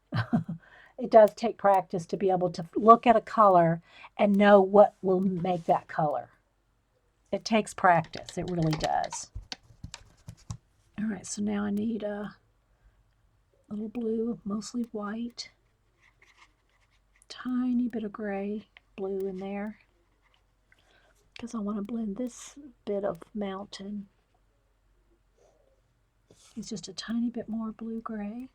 It does take practice to be able to look at a color and know what will make that color. It takes practice. It really does. All right, so now I need a little blue, mostly white, tiny bit of gray, blue in there, because I want to blend this bit of mountain. It's just a tiny bit more blue gray.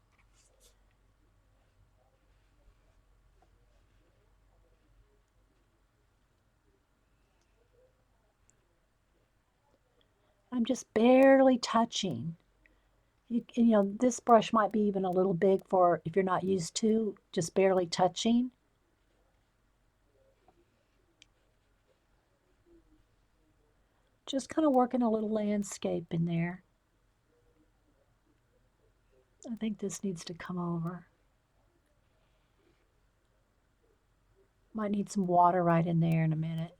I'm just barely touching. This brush might be even a little big for if you're not used to just barely touching. Just kind of working a little landscape in there. I think this needs to come over. Might need some water right in there in a minute.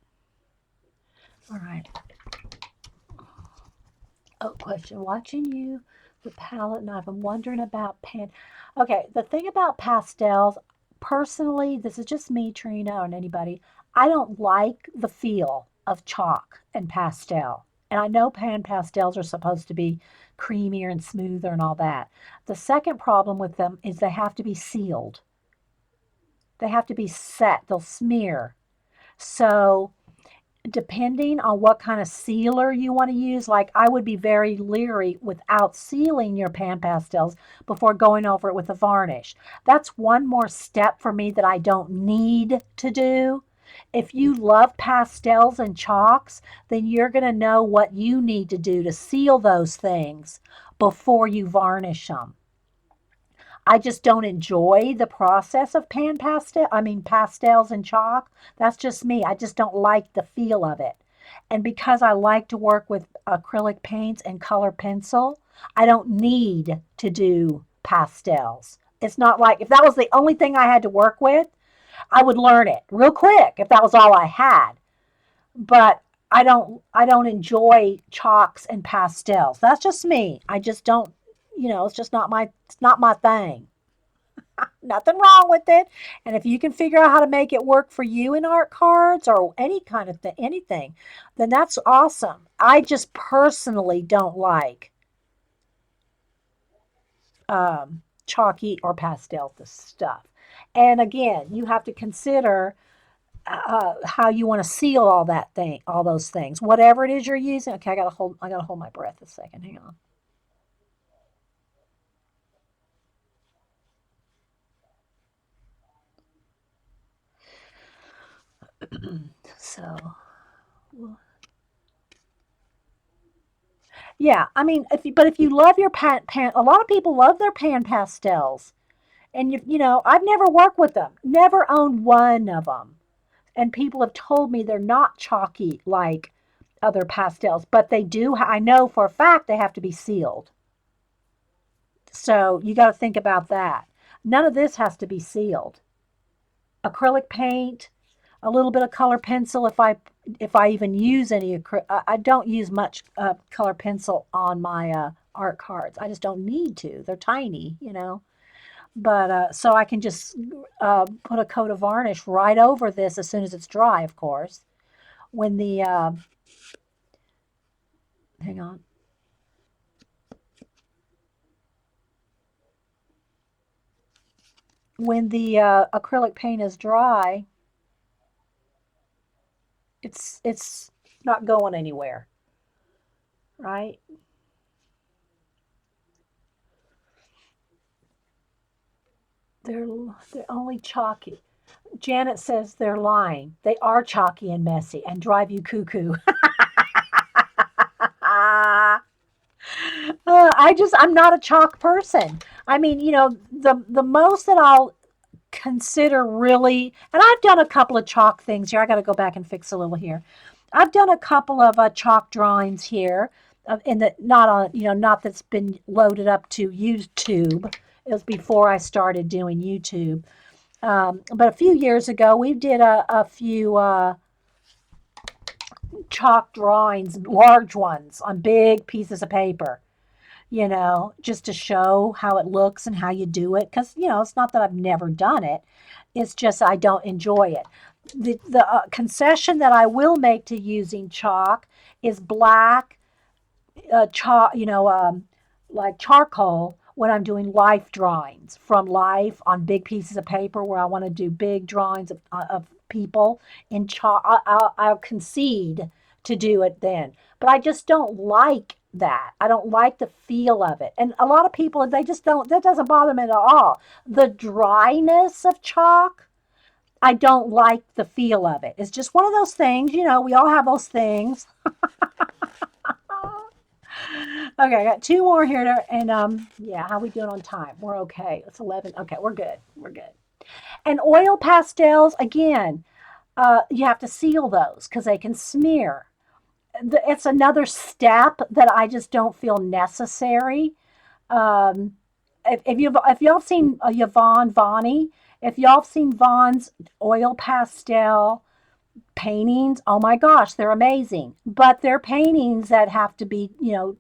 All right. Oh, question. Watching you with palette knife, I'm wondering about pan. Okay, the thing about pastels, personally, this is just me, Trina, and anybody. I don't like the feel of chalk and pastel. And I know pan pastels are supposed to be creamier and smoother and all that. The second problem with them is they have to be sealed. They have to be set. They'll smear. So depending on what kind of sealer you want to use, like I would be very leery without sealing your pan pastels before going over it with a varnish. That's one more step for me that I don't need to do. If you love pastels and chalks, then you're going to know what you need to do to seal those things before you varnish them. I just don't enjoy the process of pastels and chalk. That's just me. I just don't like the feel of it. And because I like to work with acrylic paints and color pencil, I don't need to do pastels. It's not like if that was the only thing I had to work with, I would learn it real quick if that was all I had. But I don't enjoy chalks and pastels. That's just me. I just don't, it's just not my thing. Nothing wrong with it. And if you can figure out how to make it work for you in art cards or any kind of thing, anything, then that's awesome. I just personally don't like chalky or pastel stuff. And again, you have to consider how you want to seal all those things, whatever it is you're using. Okay, I gotta hold my breath a second. Hang on. So, yeah, I mean, if you love your pan, a lot of people love their pan pastels, and I've never worked with them, never owned one of them, and people have told me they're not chalky like other pastels, but they do. I know for a fact they have to be sealed, so you got to think about that. None of this has to be sealed. Acrylic paint, a little bit of color pencil if I even use any. I don't use much color pencil on my art cards. I just don't need to. They're tiny. But so I can just put a coat of varnish right over this as soon as it's dry. Of course, when the hang on, when the acrylic paint is dry, it's not going anywhere, right? They're they're only chalky. Janet says they're lying. They are chalky and messy and drive you cuckoo. I'm not a chalk person. I mean, the most that I'll consider really, and I've done a couple of chalk things here. I got to go back and fix a little here. I've done a couple of chalk drawings here, in the not on, not that's been loaded up to YouTube. It was before I started doing YouTube. But a few years ago, we did a few chalk drawings, large ones, on big pieces of paper, just to show how it looks and how you do it. Because, it's not that I've never done it, it's just I don't enjoy it. The concession that I will make to using chalk is black chalk, like charcoal when I'm doing life drawings from life on big pieces of paper where I want to do big drawings of people in chalk. I'll concede to do it then, but I just don't like that. I don't like the feel of it. And a lot of people, they just don't, that doesn't bother me at all. The dryness of chalk, I don't like the feel of it. It's just one of those things, we all have those things. Okay, I got two more here and yeah, how we doing on time? We're okay. It's 11. Okay, we're good. We're good. And oil pastels, again, you have to seal those because they can smear. It's another step that I just don't feel necessary. Um, if y'all have seen Yvonne Vaughny, if y'all have seen Vaughn's oil pastel paintings, oh my gosh, they're amazing. But they're paintings that have to be,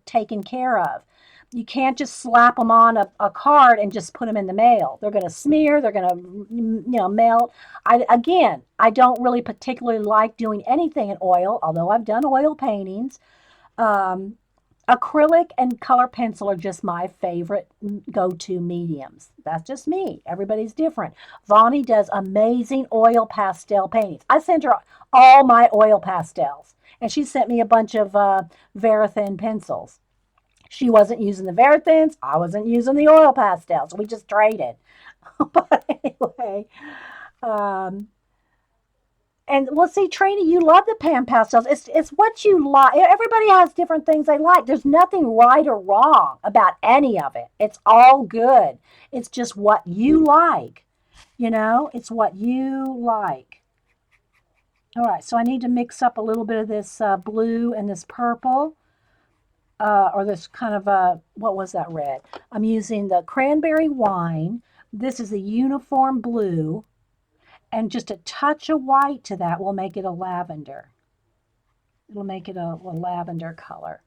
taken care of. You can't just slap them on a card and just put them in the mail. They're going to smear, they're going to, melt. I don't really particularly like doing anything in oil, although I've done oil paintings. Um, Acrylic and color pencil are just my favorite go-to mediums. That's just me. Everybody's different. Vonnie does amazing oil pastel paintings. I sent her all my oil pastels, and she sent me a bunch of Verithin pencils. She wasn't using the Verithins. I wasn't using the oil pastels. We just traded. But anyway, um, and well, see, Trina, you love the pan pastels. It's what you like. Everybody has different things they like. There's nothing right or wrong about any of it. It's all good. It's just what you like. It's what you like. All right, so I need to mix up a little bit of this blue and this purple, or this kind of what was that red? I'm using the cranberry wine. This is a uniform blue, and just a touch of white to that will make it a lavender. It'll make it a lavender color.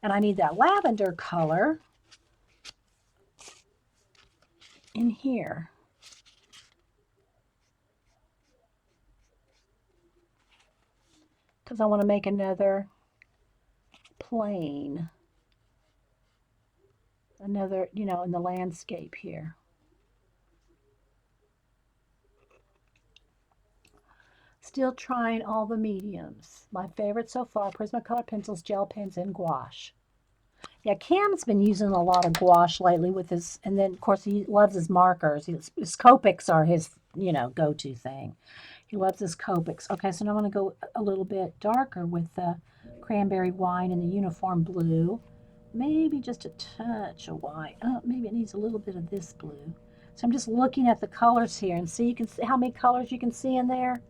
And I need that lavender color in here. Because I want to make another plane. Another, you know, in the landscape here. Still trying all the mediums. My favorite so far, Prismacolor pencils, gel pens, and gouache. Yeah, Cam's been using a lot of gouache lately with his, and then of course he loves his markers. His Copics are his, you know, go-to thing. He loves his Copics. Okay, so now I'm going to go a little bit darker with the cranberry wine and the uniform blue. Maybe just a touch of white. Oh, maybe it needs a little bit of this blue. So I'm just looking at the colors here and see, you can see how many colors you can see in there.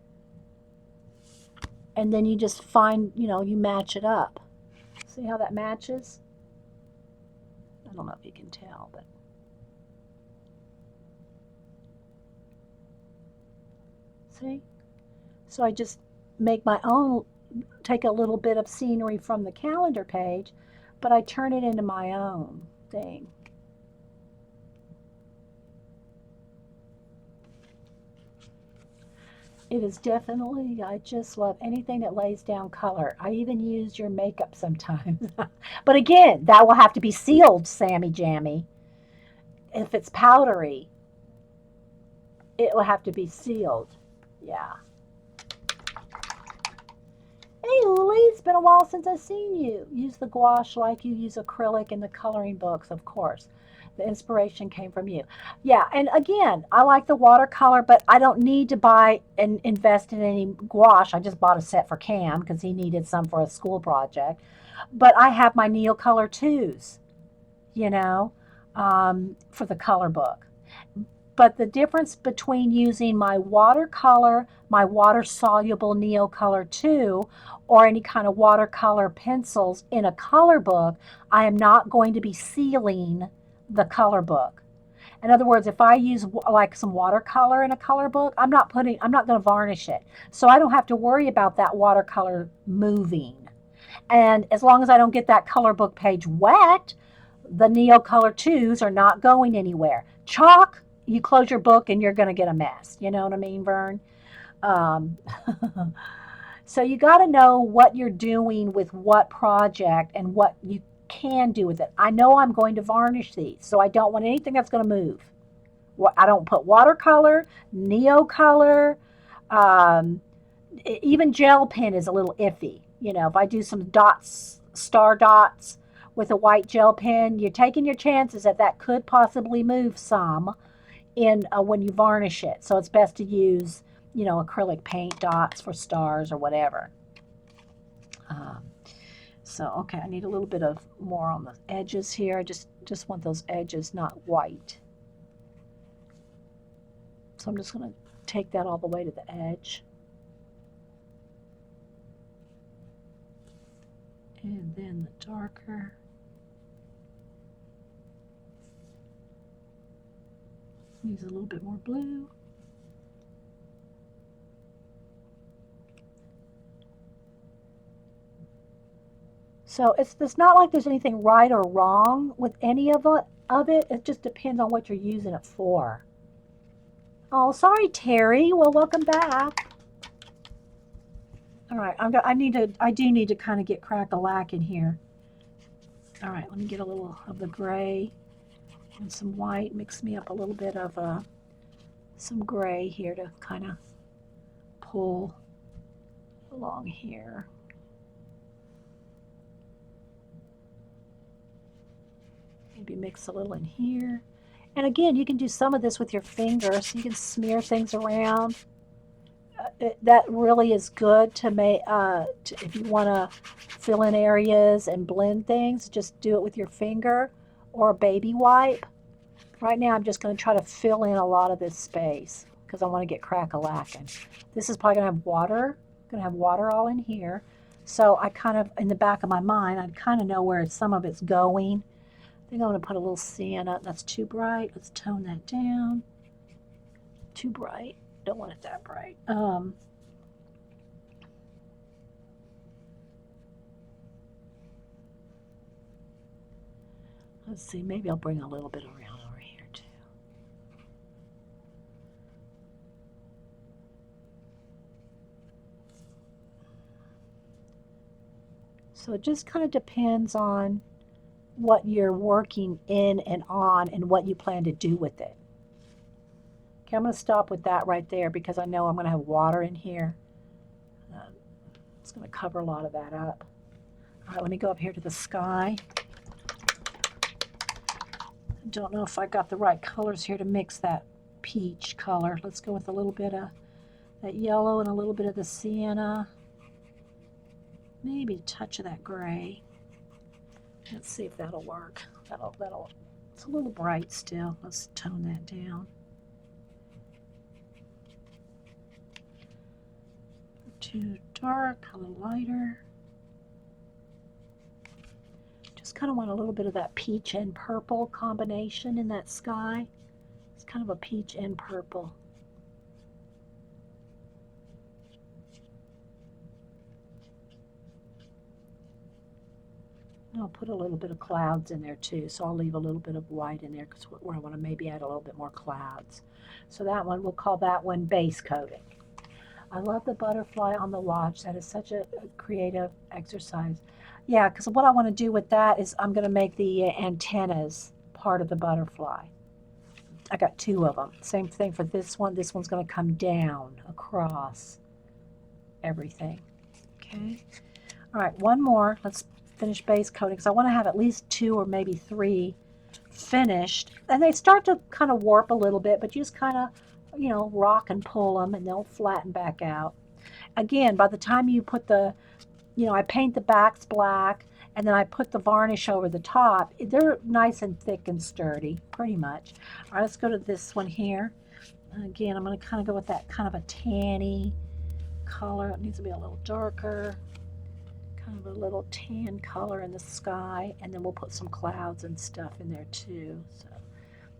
And then you just find, you know, you match it up. See how that matches? I don't know if you can tell, but see? So I just make my own, take a little bit of scenery from the calendar page, but I turn it into my own thing. It is definitely, I just love anything that lays down color. I even use your makeup sometimes. But again, that will have to be sealed, Sammy Jammy. If it's powdery, it will have to be sealed. Yeah. Hey, Lily, it's been a while since I've seen you. Use the gouache like you use acrylic in the coloring books, of course. The inspiration came from you. Yeah, and again, I like the watercolor, but I don't need to buy and invest in any gouache. I just bought a set for Cam because he needed some for a school project. But I have my Neocolor 2s, you know, for the color book. But the difference between using my watercolor, my water soluble Neocolor 2, or any kind of watercolor pencils in a color book, I am not going to be sealing the color book. In other words, if I use like some watercolor in a color book, I'm not going to varnish it. So I don't have to worry about that watercolor moving. And as long as I don't get that color book page wet, the Neocolor 2s are not going anywhere. Chalk, you close your book and you're going to get a mess. You know what I mean, Vern? Um, so you got to know what you're doing with what project and what you can do with it. I know I'm going to varnish these, so I don't want anything that's going to move. I don't put watercolor, Neocolor, um, even gel pen is a little iffy. You know, if I do some dots, star dots with a white gel pen, you're taking your chances that that could possibly move some in when you varnish it. So it's best to use, you know, acrylic paint dots for stars or whatever. Um, so okay, I need a little bit of more on the edges here. I just want those edges not white. So I'm just going to take that all the way to the edge. And then the darker. Use a little bit more blue. So it's not like there's anything right or wrong with any of it. It just depends on what you're using it for. Oh, sorry, Terry. Well, welcome back. All right, I do need to kind of get crack-a-lack in here. All right, let me get a little of the gray and some white. Mix me up a little bit of some gray here to kind of pull along here. Maybe mix a little in here. And again, you can do some of this with your fingers. So you can smear things around. That really is good to make, if you want to fill in areas and blend things, just do it with your finger or a baby wipe. Right now I'm just going to try to fill in a lot of this space because I want to get crack-a-lacking. This is probably going to have water going to have water all in here. So I kind of, in the back of my mind, I kind of know where some of it's going. I think I'm going to put a little sienna. That's too bright. Let's tone that down. Too bright. Don't want it that bright. Let's see, maybe I'll bring a little bit around over here too. So it just kind of depends on what you're working in and on and what you plan to do with it. Okay, I'm going to stop with that right there because I know I'm going to have water in here. It's going to cover a lot of that up. All right, let me go up here to the sky. I don't know if I got the right colors here to mix that peach color. Let's go with a little bit of that yellow and a little bit of the sienna. Maybe a touch of that gray. Let's see if that'll work. It's a little bright still. Let's tone that down. Too dark, a little lighter. Just kind of want a little bit of that peach and purple combination in that sky. It's kind of a peach and purple. I'll put a little bit of clouds in there too, so I'll leave a little bit of white in there because where I want to maybe add a little bit more clouds. So that one, we'll call that one base coating. I love the butterfly on the watch. That is such a creative exercise. Yeah, because what I want to do with that is I'm going to make the antennas part of the butterfly. I got two of them. Same thing for this one. This one's going to come down across everything. Okay. All right, one more. Let's finish base coating because I want to have at least 2 or maybe 3 finished. And they start to kind of warp a little bit, but you just kind of, rock and pull them and they'll flatten back out. Again, by the time you put the, I paint the backs black and then I put the varnish over the top, they're nice and thick and sturdy, pretty much. All right, let's go to this one here. Again, I'm going to kind of go with that kind of a tanny color. It needs to be a little darker. Kind of a little tan color in the sky, and then we'll put some clouds and stuff in there too. So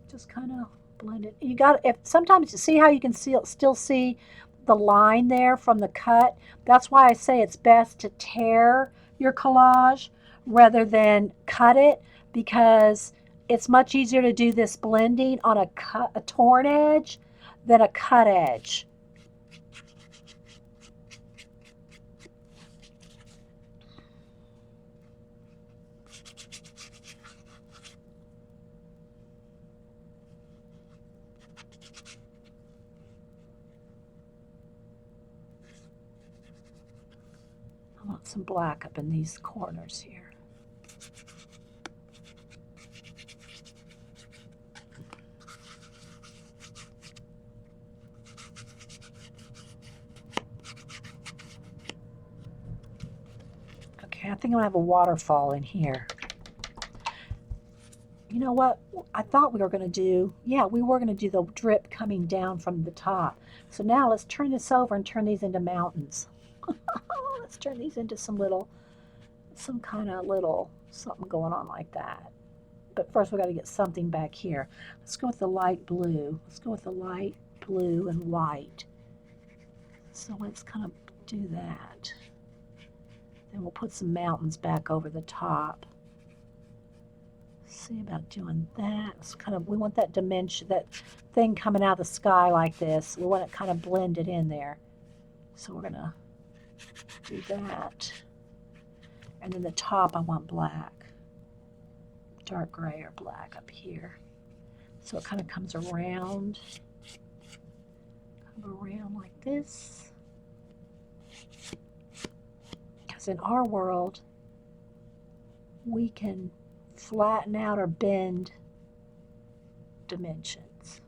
just kind of blend it. You got, if sometimes you see how you can still see the line there from the cut. That's why I say it's best to tear your collage rather than cut it, because it's much easier to do this blending on a torn edge than a cut edge. I want some black up in these corners here. Okay, I think I'm going to have a waterfall in here. You know what? I thought we were going to do, we were going to do the drip coming down from the top. So now let's turn this over and turn these into mountains. Let's turn these into some kind of little something going on like that. But first we got to get something back here. Let's go with the light blue. Let's go with the light blue and white. So let's kind of do that. Then we'll put some mountains back over the top. See about doing that. It's we want that dimension, that thing coming out of the sky like this. We want it kind of blended in there. So we're gonna do that. And then the top I want black. Dark gray or black up here. So it kind of comes around. Come around like this. Because in our world, we can flatten out or bend dimensions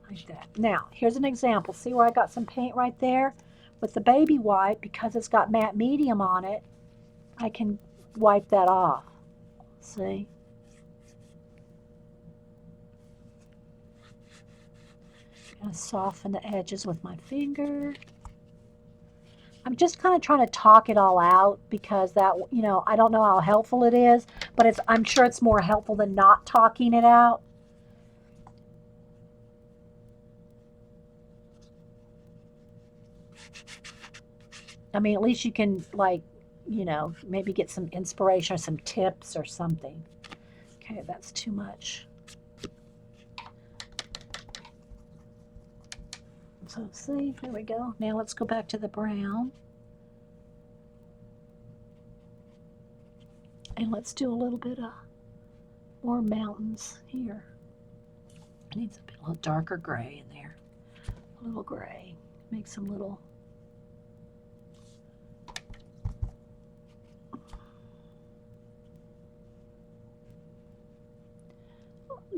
like that. Now, here's an example. See where I got some paint right there? With the baby wipe, because it's got matte medium on it, I can wipe that off. See? I'm going to soften the edges with my finger. I'm just kind of trying to talk it all out because that, I don't know how helpful it is, but I'm sure it's more helpful than not talking it out. I mean, at least you can, like, maybe get some inspiration or some tips or something. Okay, that's too much. So see, there we go. Now let's go back to the brown. And let's do a little bit of more mountains here. It needs a little darker gray in there. A little gray. Make some little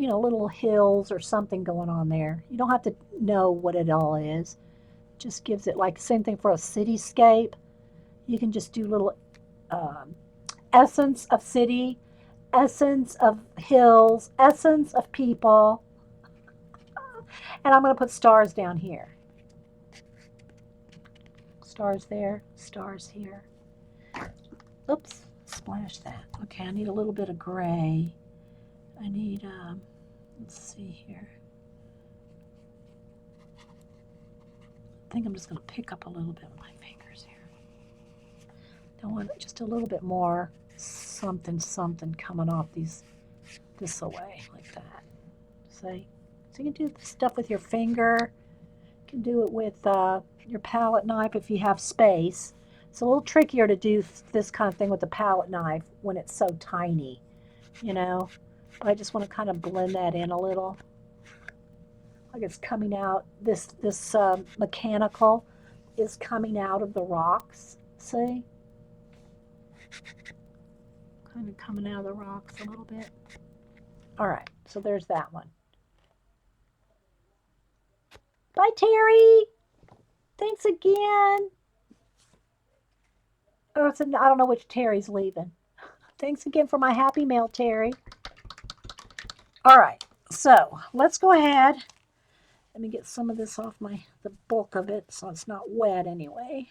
little hills or something going on there. You don't have to know what it all is. Just gives it, like, same thing for a cityscape. You can just do little essence of city, essence of hills, essence of people. And I'm going to put stars down here. Stars there, stars here. Oops, splash that. Okay, I need a little bit of gray. I need, let's see here. I think I'm just going to pick up a little bit with my fingers here. I want just a little bit more something coming off this away, like that. See? So you can do this stuff with your finger. You can do it with your palette knife if you have space. It's a little trickier to do this kind of thing with the palette knife when it's so tiny, But I just want to kind of blend that in a little. Like it's coming out, this mechanical is coming out of the rocks, see? Kind of coming out of the rocks a little bit. All right, so there's that one. Bye, Terry. Thanks again. I don't know which Terry's leaving. Thanks again for my happy mail, Terry. All right, so let's go ahead. Let me get some of this off the bulk of it so it's not wet anyway.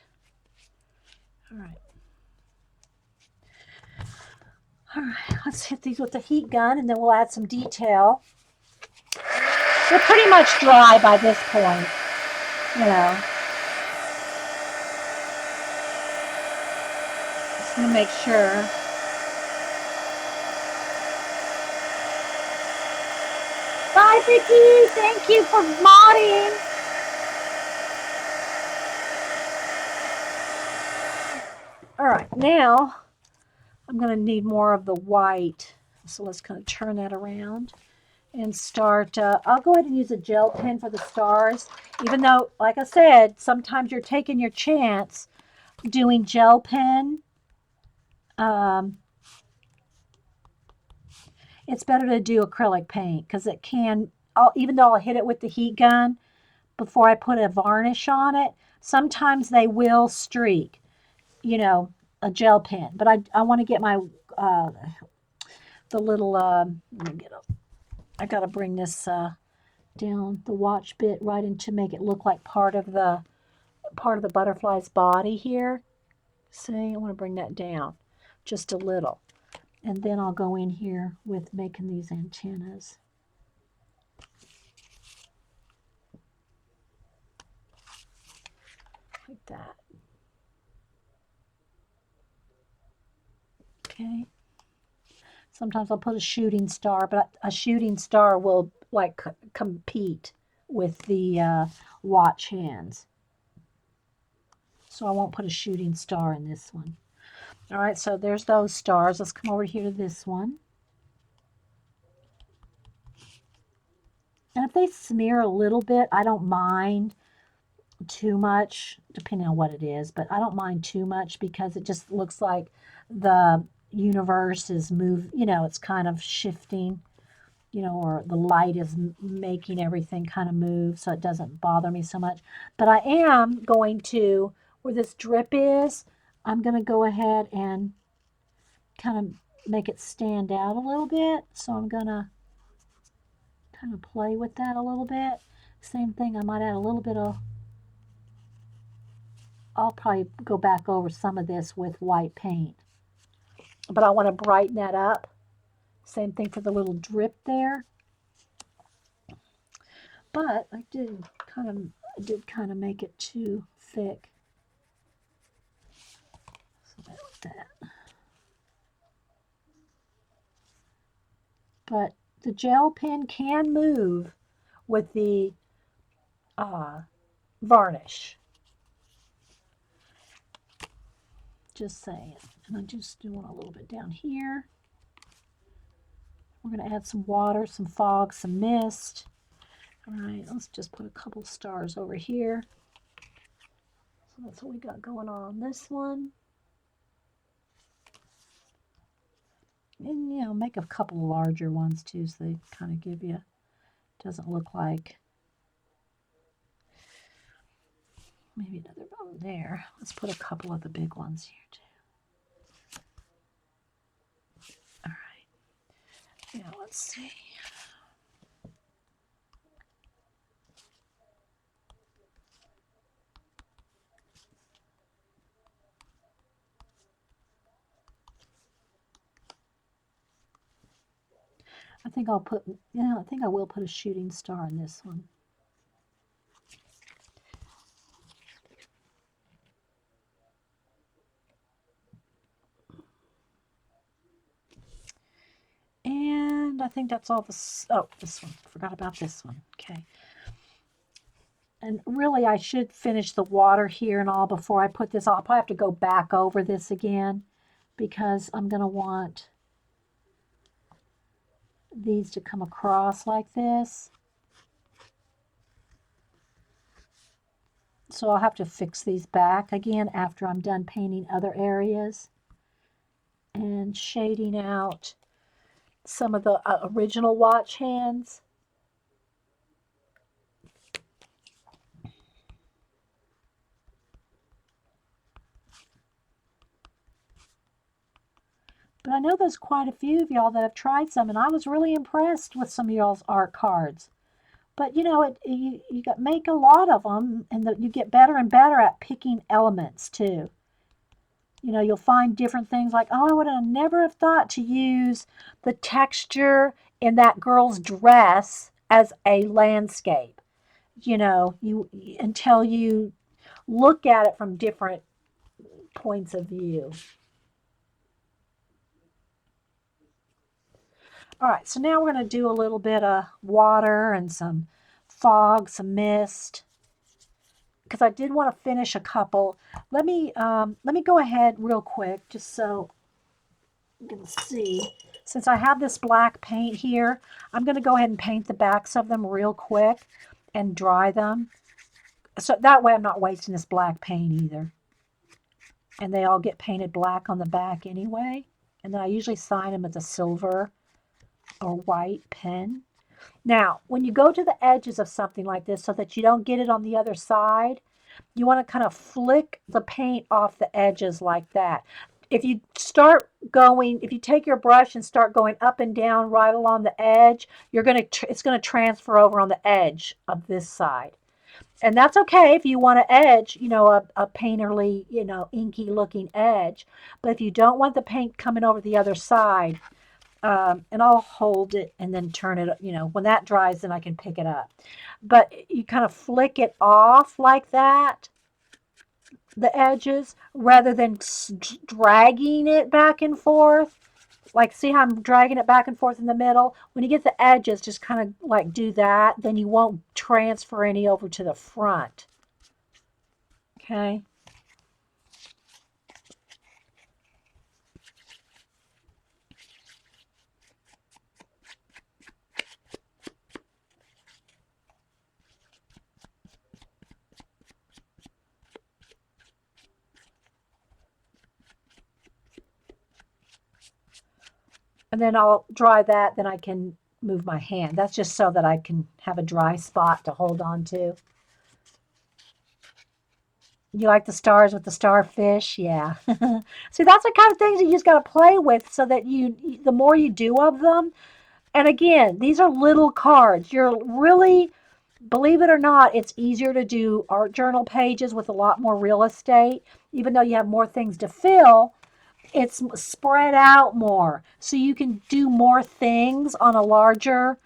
All right. All right, let's hit these with the heat gun and then we'll add some detail. They're pretty much dry by this point, Just want to make sure. Bye, Vicky. Thank you for modding. All right, now I'm going to need more of the white. So let's kind of turn that around and start. I'll go ahead and use a gel pen for the stars, even though, like I said, sometimes you're taking your chance doing gel pen. It's better to do acrylic paint because it can, even though I'll hit it with the heat gun before I put a varnish on it, sometimes they will streak, a gel pen. But I want to get my, the little, let me get a, I got to bring this down the watch bit right in to make it look like part of the butterfly's body here. See, I want to bring that down just a little. And then I'll go in here with making these antennas. Like that. Okay. Sometimes I'll put a shooting star, but a shooting star will like compete with the watch hands. So I won't put a shooting star in this one. All right, so there's those stars. Let's come over here to this one. And if they smear a little bit, I don't mind too much, depending on what it is, but I don't mind too much because it just looks like the universe is it's kind of shifting, or the light is making everything kind of move, so it doesn't bother me so much. But I am going to, where this drip is, I'm going to go ahead and kind of make it stand out a little bit. So I'm going to kind of play with that a little bit. Same thing, I might add a little bit of I'll probably go back over some of this with white paint. But I want to brighten that up. Same thing for the little drip there. But I did kind of make it too thick. So like that. But the gel pen can move with the varnish. Just saying. And I'm just doing a little bit down here. We're going to add some water, some fog, some mist. All right, let's just put a couple stars over here. So that's what we got going on this one. And, you know, make a couple larger ones too, so they kind of give you, doesn't look like, maybe another one there. Let's put a couple of the big ones here too. All right. Yeah, let's see. I think I'll put, yeah, I think I will put a shooting star in this one. And I think that's all this, oh, this one, forgot about this one, okay. And really I should finish the water here and all before I put this, I'll probably have to go back over this again because I'm going to want these to come across like this. So I'll have to fix these back again after I'm done painting other areas and shading out some of the original watch hands. But I know there's quite a few of y'all that have tried some, and I was really impressed with some of y'all's art cards. But you know, you make a lot of them, and you get better and better at picking elements too. You know, you'll find different things like, oh, I would have never have thought to use the texture in that girl's dress as a landscape. You know, until you look at it from different points of view. All right, so now we're going to do a little bit of water and some fog, some mist, because I did want to finish a couple. Let me go ahead real quick, just so you can see. Since I have this black paint here, I'm going to go ahead and paint the backs of them real quick and dry them. So that way I'm not wasting this black paint either. And they all get painted black on the back anyway. And then I usually sign them with a silver or white pen. Now, when you go to the edges of something like this so that you don't get it on the other side, you want to kind of flick the paint off the edges like that. If you take your brush and start going up and down right along the edge, it's going to transfer over on the edge of this side. And that's okay if you want to edge, you know, a painterly, you know, inky looking edge. But if you don't want the paint coming over the other side, and I'll hold it and then turn it, you know, when that dries, then I can pick it up. But you kind of flick it off like that, the edges, rather than dragging it back and forth. Like, see how I'm dragging it back and forth in the middle? When you get the edges, just kind of like do that. Then you won't transfer any over to the front. Okay. And then I'll dry that, then I can move my hand. That's just so that I can have a dry spot to hold on to. You like the stars with the starfish? Yeah. See, that's the kind of things you just got to play with so that the more you do of them, and again, these are little cards. You're really Believe it or not, it's easier to do art journal pages with a lot more real estate. Even though you have more things to fill, it's spread out more. So you can do more things on a larger,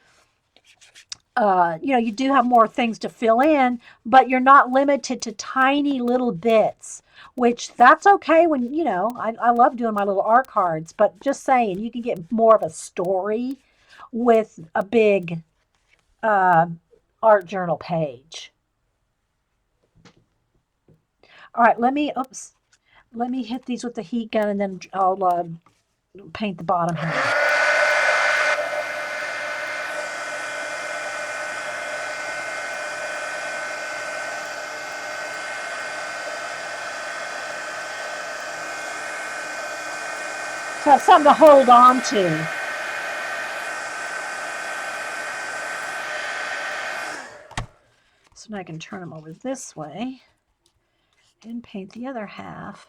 you do have more things to fill in, but you're not limited to tiny little bits, which that's okay when, I love doing my little art cards, but just saying, you can get more of a story with a big uh, art journal page. All right, let me hit these with the heat gun and then I'll paint the bottom here. So I have something to hold on to. So now I can turn them over this way and paint the other half.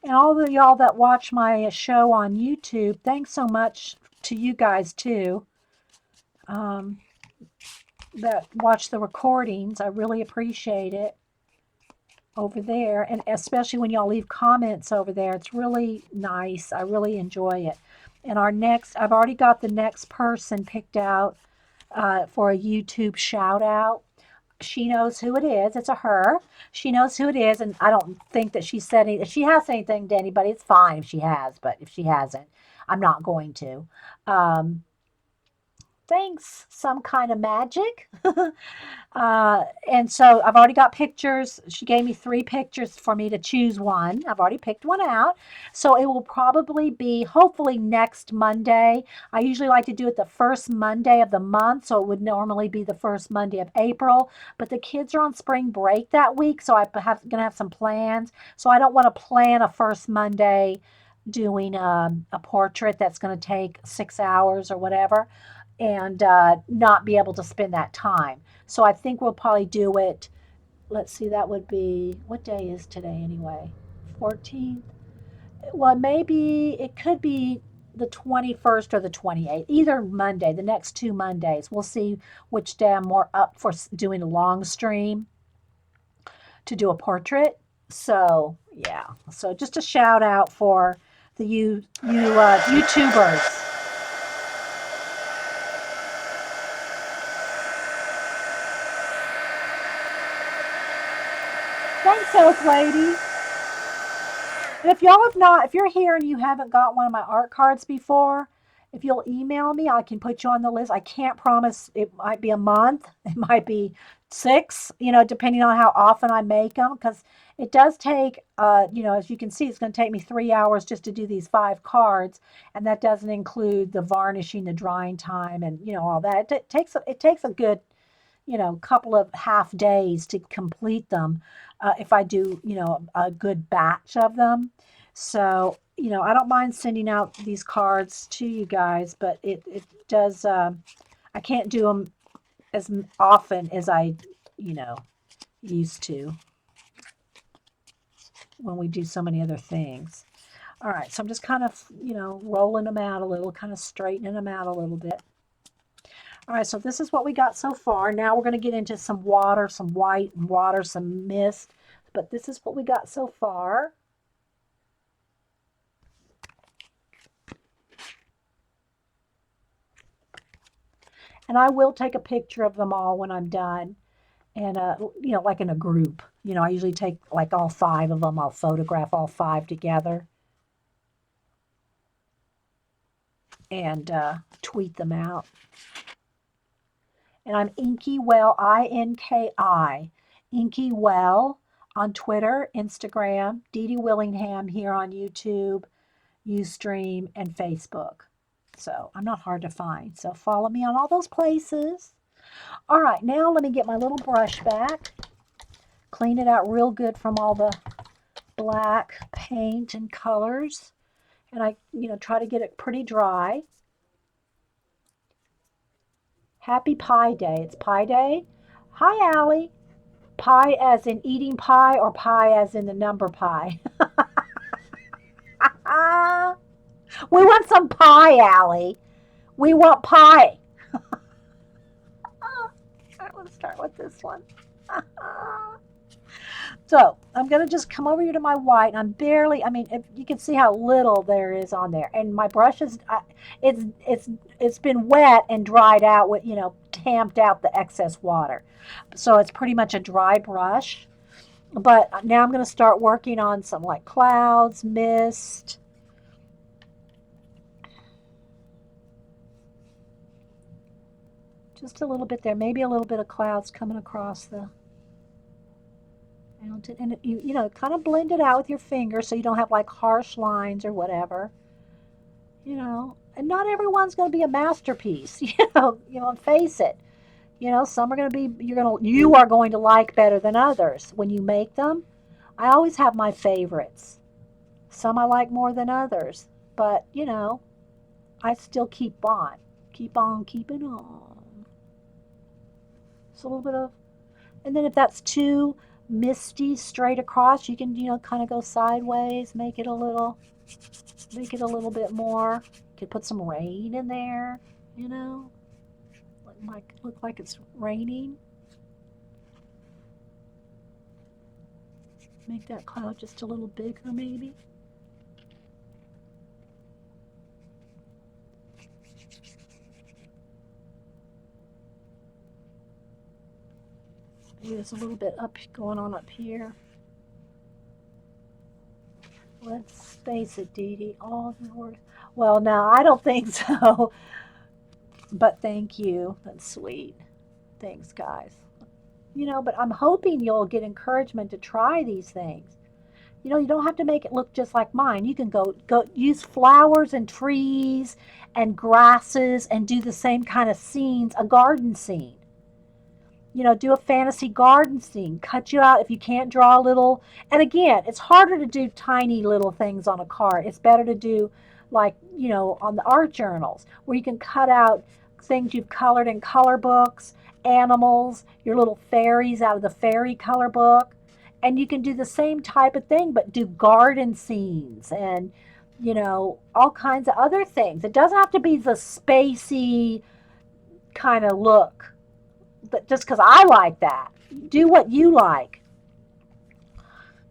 And all of y'all that watch my show on YouTube, thanks so much to you guys too, um, that watch the recordings. I really appreciate it over there. And especially when y'all leave comments over there, it's really nice. I really enjoy it. And I've already got the next person picked out for a YouTube shout out. She knows who it is. It's a her. She knows who it is, and I don't think that she said if she has anything to anybody, it's fine if she has, but if she hasn't, I'm not going to. Um, Thanks, some kind of magic. And so I've already got pictures. She gave me 3 pictures for me to choose one. I've already picked one out. So it will probably be hopefully next Monday. I usually like to do it the first Monday of the month. So it would normally be the first Monday of April. But the kids are on spring break that week. So I'm going to have some plans. So I don't want to plan a first Monday doing a portrait that's going to take 6 hours or whatever and not be able to spend that time. So I think we'll probably do it. Let's see, that would be, what day is today anyway? 14th? Well, maybe it could be the 21st or the 28th, either Monday, the next 2 Mondays. We'll see which day I'm more up for doing a long stream to do a portrait. So, yeah. So just a shout out for the YouTubers. Thanks, Elf Lady. And if you're here and you haven't got one of my art cards before, if you'll email me, I can put you on the list. I can't promise it might be a month, it might be 6, depending on how often I make them, because it does take, as you can see, it's going to take me 3 hours just to do these 5 cards, and that doesn't include the varnishing, the drying time, and all that. It takes a good couple of half days to complete them if I do, a good batch of them. So, I don't mind sending out these cards to you guys, but it does, I can't do them as often as I, you know, used to when we do so many other things. All right, so I'm just kind of, rolling them out a little, kind of straightening them out a little bit. All right, so this is what we got so far. Now we're going to get into some water, some white water, some mist. But this is what we got so far. And I will take a picture of them all when I'm done. And, like in a group. I usually take like all 5 of them. I'll photograph all 5 together and tweet them out. And I'm inkiwell, INKI, inkiwell on Twitter, Instagram, Dede Willingham here on YouTube, Ustream, and Facebook. So I'm not hard to find. So follow me on all those places. All right, now let me get my little brush back, clean it out real good from all the black paint and colors. and I, try to get it pretty dry. Happy Pie Day. It's Pie Day. Hi, Allie. Pie as in eating pie or pie as in the number pie? We want some pie, Allie. We want pie. I'm going to start with this one. So I'm going to just come over here to my white, and I'm barely, I mean, if you can see how little there is on there. And my brush is, it's been wet and dried out with, tamped out the excess water. So it's pretty much a dry brush. But now I'm going to start working on some like clouds, mist. Just a little bit there, maybe a little bit of clouds coming across the mountain. And kind of blend it out with your finger so you don't have like harsh lines or whatever. And not everyone's going to be a masterpiece, face it. Some are going to be, you are going to like better than others when you make them. I always have my favorites. Some I like more than others, but I still keep on keeping on. So a little bit of, and then if that's too misty straight across, you can, kind of go sideways, make it a little bit more. You could put some rain in there, Like look like it's raining. Make that cloud just a little bigger, maybe. Maybe there's a little bit up going on up here. Let's face it, Dede. All the words. Well, no, I don't think so. But thank you. That's sweet. Thanks, guys. But I'm hoping you'll get encouragement to try these things. You don't have to make it look just like mine. You can go use flowers and trees and grasses and do the same kind of scenes, a garden scene. Do a fantasy garden scene. Cut you out if you can't draw a little. And again, it's harder to do tiny little things on a card. It's better to do like, on the art journals where you can cut out things you've colored in color books, animals, your little fairies out of the fairy color book. And you can do the same type of thing, but do garden scenes and, all kinds of other things. It doesn't have to be the spacey kind of look, but just because I like that. Do what you like.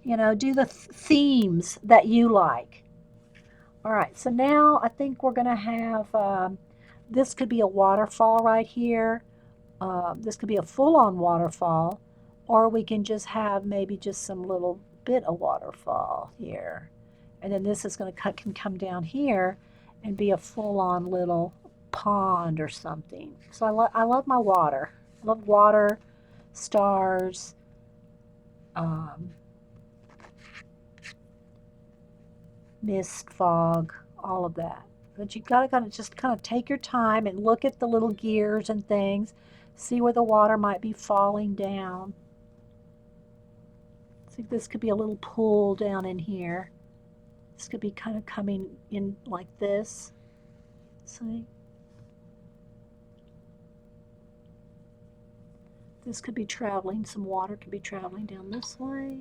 Do the themes that you like. All right, so now I think we're going to have, this could be a waterfall right here. This could be a full-on waterfall, or we can just have maybe just some little bit of waterfall here. And then this is going to can come down here and be a full-on little pond or something. So I love my water. I love water, stars, mist, fog, all of that. But you gotta just kind of take your time and look at the little gears and things, see where the water might be falling down. See, this could be a little pool down in here. This could be kind of coming in like this. See? This could be traveling, some water could be traveling down this way,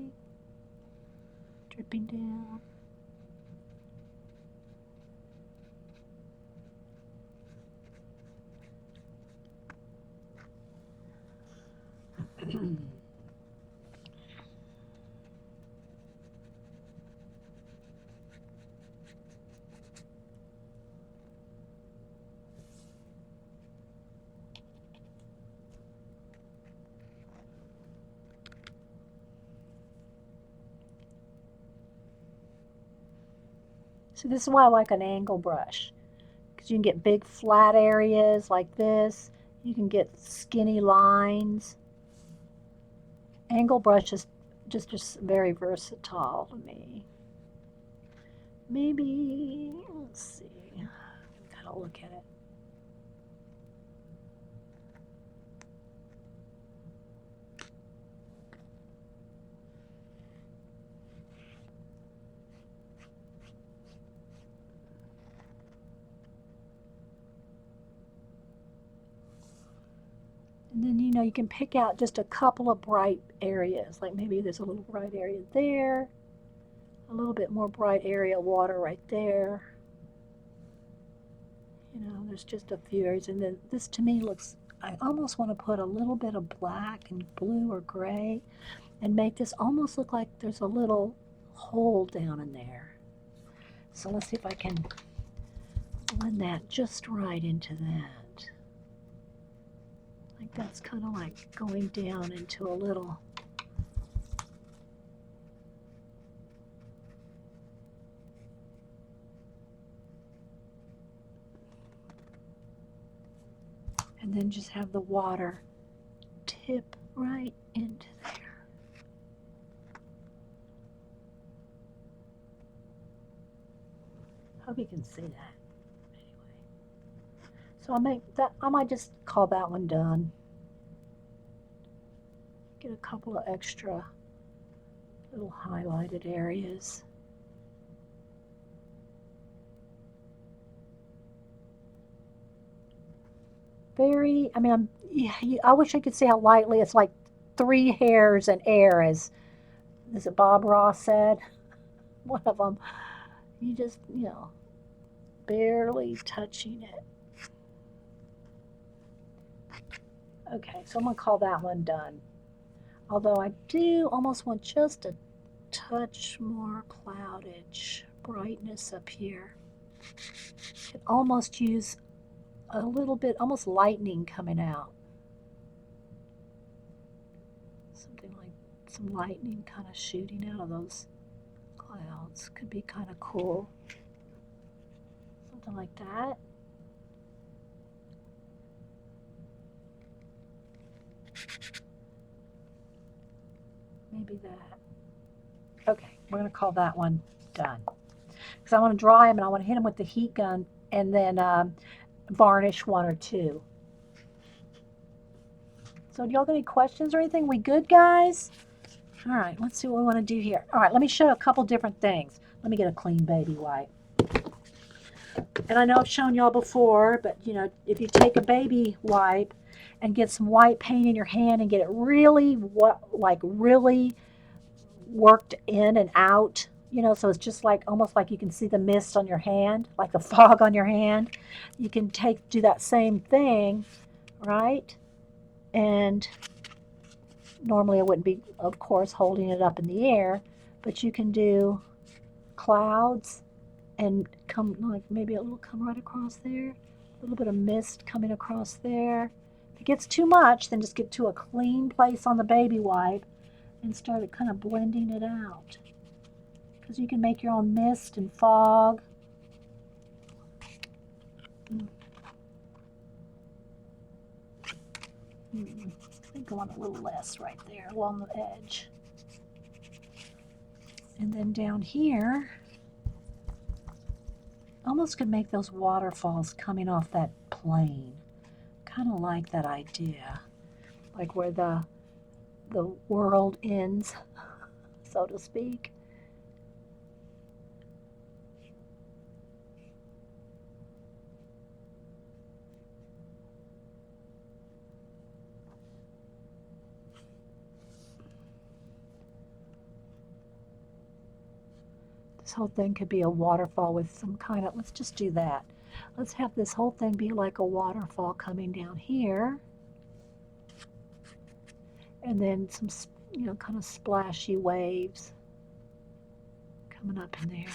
dripping down. So this is why I like an angle brush, because you can get big flat areas like this. You can get skinny lines. Angle brush is just very versatile to me. Maybe, let's see, gotta look at it. know, you can pick out just a couple of bright areas. Like maybe there's a little bright area there, a little bit more bright area of water right there. You know, there's just a few areas. And then this to me looks, I almost want to put a little bit of black and blue or gray and make this almost look like there's a little hole down in there. So let's see if I can blend that just right into that. Like that's kind of like going down into a little. And then just have the water tip right into there. Hope you can see that. Anyway, so I'll make that. I might just call that one done. Get a couple of extra little highlighted areas. Very, I mean, I wish I could see how lightly it's like 3 hairs in air, as is it Bob Ross said? One of them. You just, you know, barely touching it. Okay, so I'm going to call that one done. Although I do almost want just a touch more cloudage, brightness up here. Could almost use a little bit, almost lightning coming out. Something like some lightning kind of shooting out of those clouds. Could be kind of cool. Something like that. Maybe that. Okay, we're going to call that one done. Because I want to dry them and I want to hit them with the heat gun and then varnish 1 or 2. So do y'all got any questions or anything? We good, guys? All right, let's see what we want to do here. All right, let me show you a couple different things. Let me get a clean baby wipe. And I know I've shown y'all before, but you know, if you take a baby wipe and get some white paint in your hand and get it really, really worked in and out, you know, so it's just like almost like you can see the mist on your hand, like the fog on your hand. You can do that same thing, right? And normally I wouldn't be, of course, holding it up in the air, but you can do clouds and come like maybe a little come right across there, a little bit of mist coming across there. If it gets too much, then just get to a clean place on the baby wipe and start kind of blending it out. Because you can make your own mist and fog. I think I want a little less right there along the edge. And then down here, almost could make those waterfalls coming off that plane. Kind of like that idea. Like where the world ends, so to speak. This whole thing could be a waterfall with some kind of, let's just do that. Let's have this whole thing be like a waterfall coming down here. And then some, you know, kind of splashy waves coming up in there.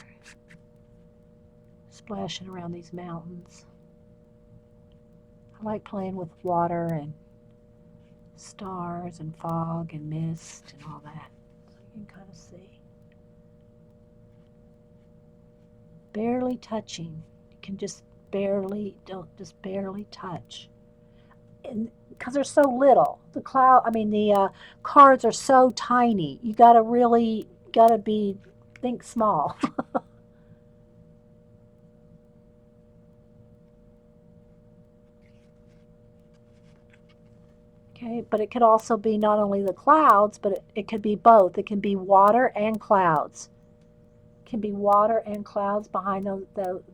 Splashing around these mountains. I like playing with water and stars and fog and mist and all that. So you can kind of see. Barely touching. You can just barely touch. And because they're so little, the cards are so tiny. You gotta think small. Okay, but it could also be not only the clouds, but it could be both. It can be water and clouds. Can be water and clouds behind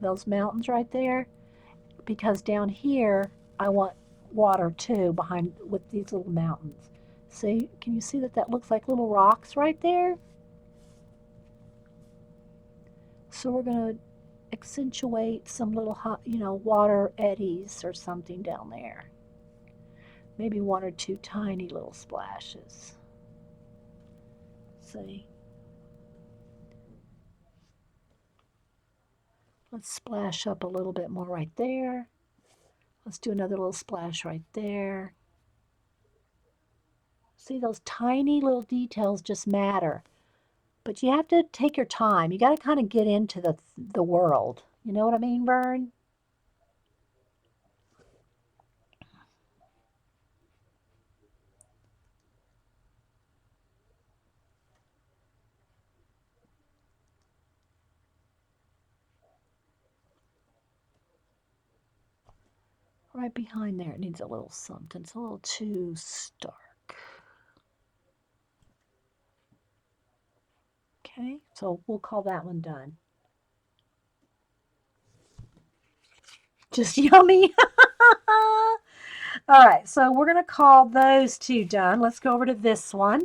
those mountains right there, because down here I want water too behind with these little mountains. See, can you see that that looks like little rocks right there? So we're going to accentuate some little hot, water eddies or something down there. Maybe one or two tiny little splashes. See? Let's splash up a little bit more right there. Let's do another little splash right there. See, those tiny little details just matter. But you have to take your time. You got to kind of get into the world. You know what I mean, Vern? Right behind there, it needs a little something. It's a little too stark. Okay, so we'll call that one done. Just yummy. All right, so we're going to call those two done. Let's go over to this one.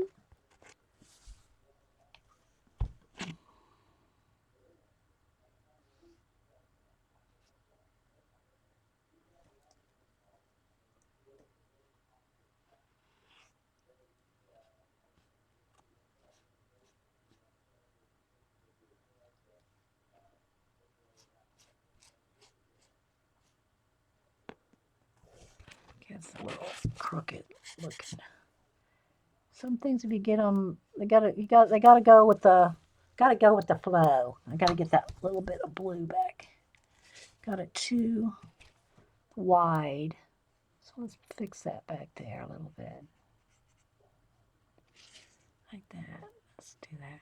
Okay, it's a little crooked looking. Some things, if you get them, they gotta go with the flow. I gotta get that little bit of blue back. Got it too wide. So let's fix that back there a little bit. Like that. Let's do that.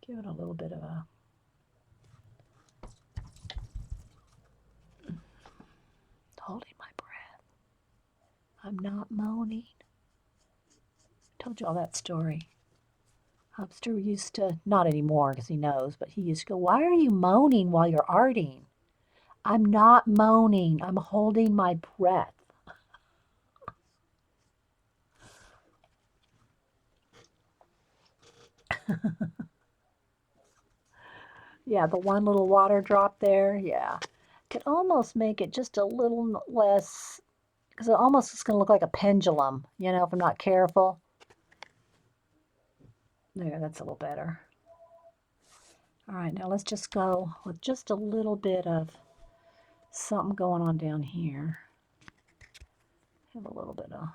Give it a little bit of a holding my breath. I'm not moaning. I told you all that story. Hubster used to, not anymore because he knows, but he used to go, "Why are you moaning while you're arting?" "I'm not moaning. I'm holding my breath." Yeah, the one little water drop there. Yeah. Could almost make it just a little less, because it almost is going to look like a pendulum, if I'm not careful. There, that's a little better. All right, now let's just go with just a little bit of something going on down here. Have a little bit of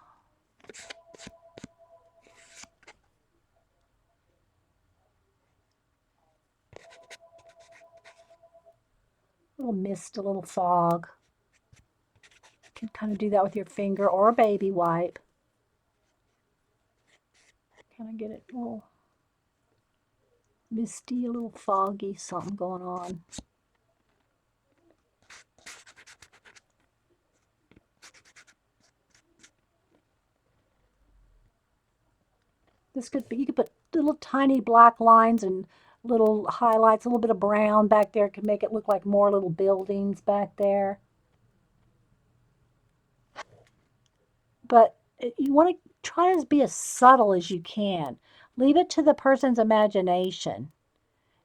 little mist, a little fog. You can kind of do that with your finger or a baby wipe. Kind of get it a little misty, a little foggy, something going on. This could be, you could put little tiny black lines and little highlights, a little bit of brown back there could make it look like more little buildings back there. But you want to try to be as subtle as you can. Leave it to the person's imagination.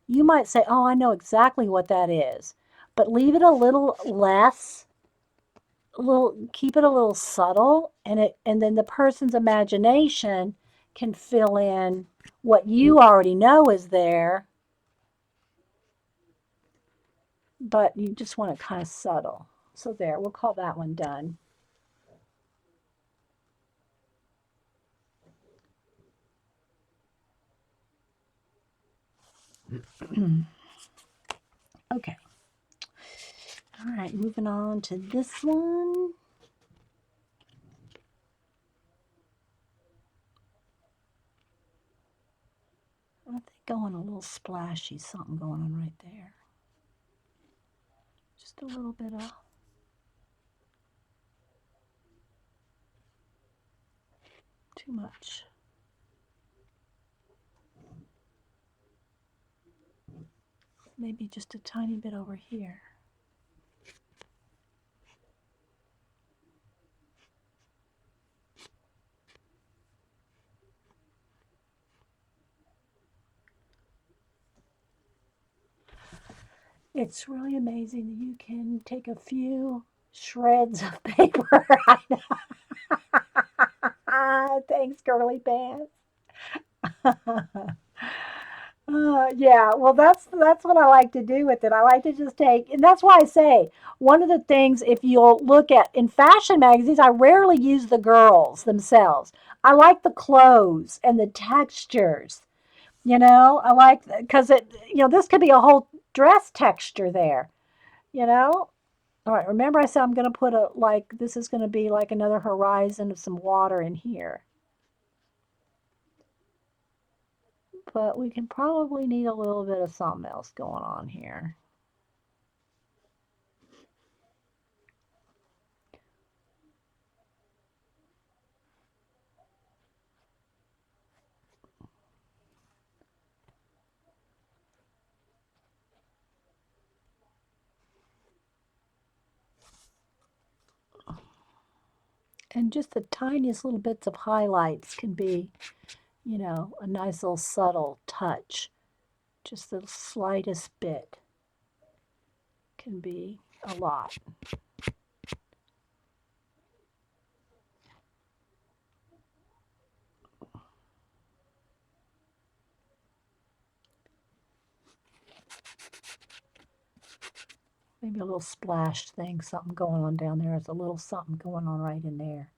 You might say, "Oh, I know exactly what that is," but leave it a little less, keep it a little subtle, and then the person's imagination can fill in what you already know is there, but you just want it kind of subtle. So there, we'll call that one done. Okay. All right, moving on to this one. I think going a little splashy, something going on right there. Just a little bit of too much. Maybe just a tiny bit over here. It's really amazing that you can take a few shreds of paper. I know. Thanks, girly pants. Yeah, well, that's what I like to do with it. I like to just take, and that's why I say one of the things. If you'll look at in fashion magazines, I rarely use the girls themselves. I like the clothes and the textures. I like because this could be a whole dress texture there. You know. All right, remember I said I'm going to put this is going to be like another horizon of some water in here. But we can probably need a little bit of something else going on here. And just the tiniest little bits of highlights can be, a nice little subtle touch. Just the slightest bit can be a lot. Maybe a little splash thing, something going on down there. There's a little something going on right in there.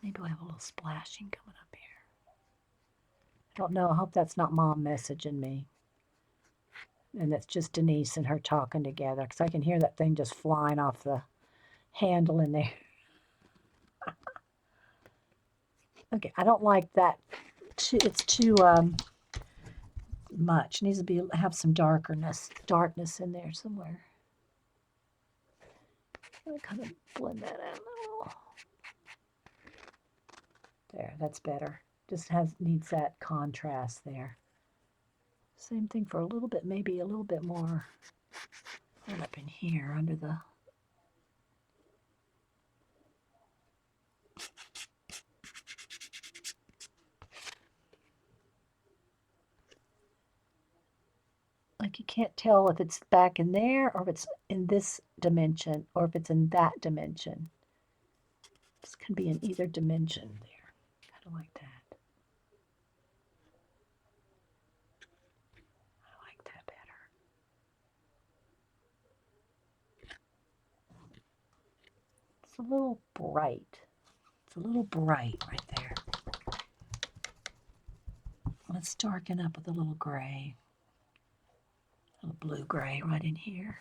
Maybe we'll have a little splashing coming up here. I don't know. I hope that's not Mom messaging me. And that's just Denise and her talking together because I can hear that thing just flying off the handle in there. Okay, I don't like that. It's too much. It needs to have some darkness in there somewhere. I'm gonna kind of blend that out a little. There, that's better. Just needs that contrast there. Same thing for a little bit, maybe a little bit more right up in here under the. Like you can't tell if it's back in there or if it's in this dimension or if it's in that dimension. This can be in either dimension there. Kind of like that. I like that better. It's a little bright. It's a little bright right there. Let's darken up with a little gray. A little blue gray right in here.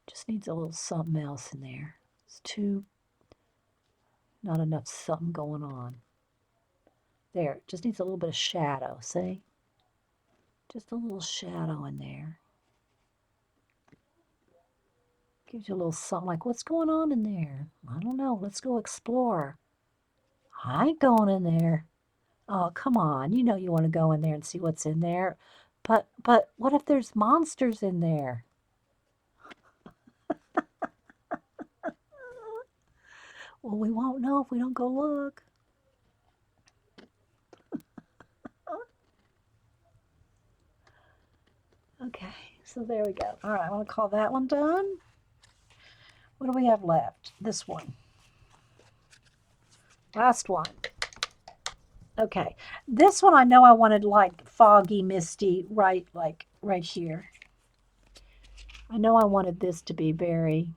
Just needs a little something else in there. It's not enough something going on. There, just needs a little bit of shadow, see? Just a little shadow in there. Gives you a little something like, what's going on in there? I don't know. Let's go explore. I ain't going in there. Oh, come on. You know you want to go in there and see what's in there. But what if there's monsters in there? Well, we won't know if we don't go look. Okay, so there we go. All right, I want to call that one done. What do we have left? This one. Last one. Okay, this one I know I wanted like foggy, misty, right here. I know I wanted this to be very.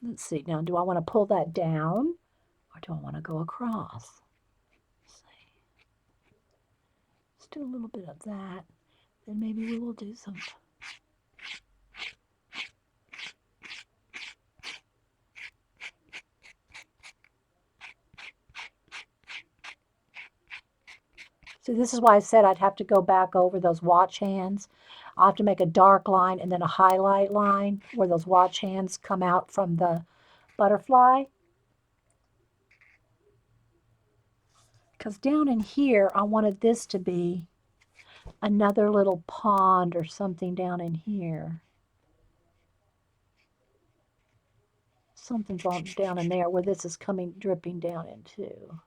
Let's see, now do I want to pull that down or do I want to go across? Let's see. Let's do a little bit of that. Then maybe we will do some. So this is why I said I'd have to go back over those watch hands. I'll have to make a dark line and then a highlight line where those watch hands come out from the butterfly. Because down in here, I wanted this to be another little pond or something down in here. Something's on down in there where this is coming, dripping down into.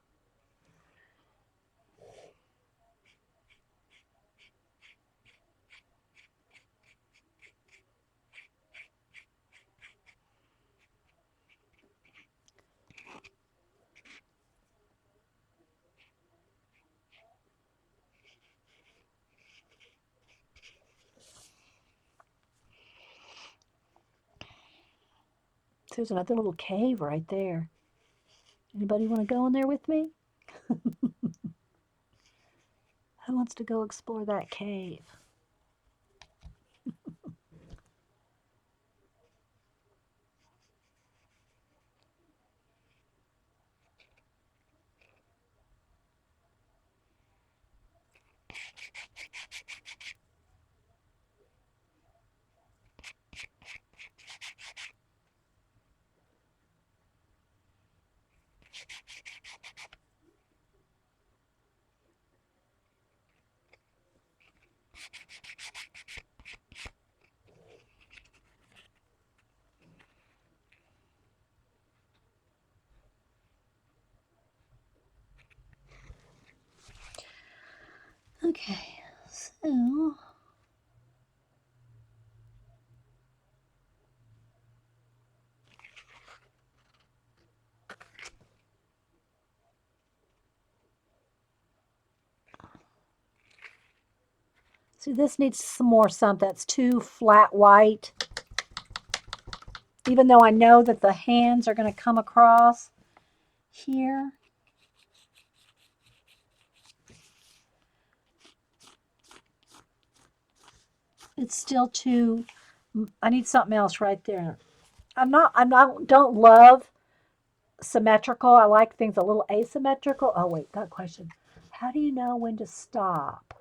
There's another little cave right there. Anybody want to go in there with me? Who wants to go explore that cave? Okay, so see, this needs some more something. That's too flat white. Even though I know that the hands are going to come across here. It's still too, I need something else right there. Don't love symmetrical. I like things a little asymmetrical. Oh, wait, that question. How do you know when to stop?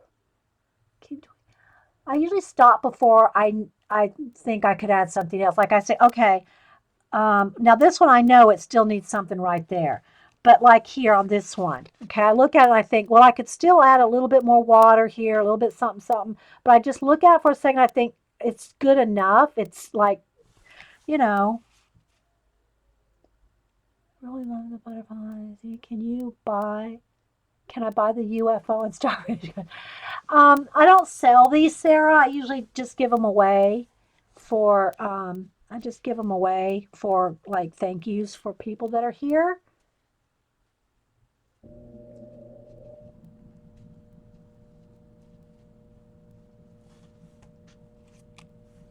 I usually stop before I think I could add something else. Like I say, okay, now this one I know it still needs something right there. But like here on this one, okay, I look at it and I think, well, I could still add a little bit more water here, a little bit something, something. But I just look at it for a second. I think it's good enough. It's like, you know, really love the butterflies. Can I buy the UFO and start? I don't sell these, Sarah. I usually just give them away I just give them away for like thank yous for people that are here.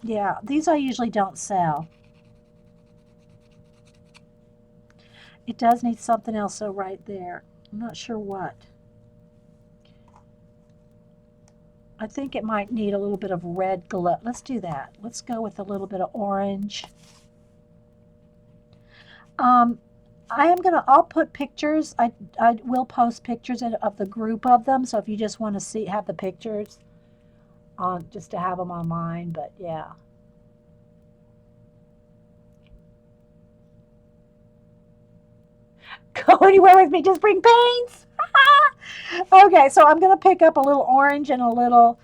Yeah, these I usually don't sell. It does need something else so right there. I'm not sure what. I think it might need a little bit of red glow. Let's do that. Let's go with a little bit of orange. Um, I'll put pictures. I will post pictures of the group of them. So if you just want to have the pictures on, just to have them on mine. But yeah. Go anywhere with me. Just bring paints. Okay, so I'm going to pick up a little orange and a little,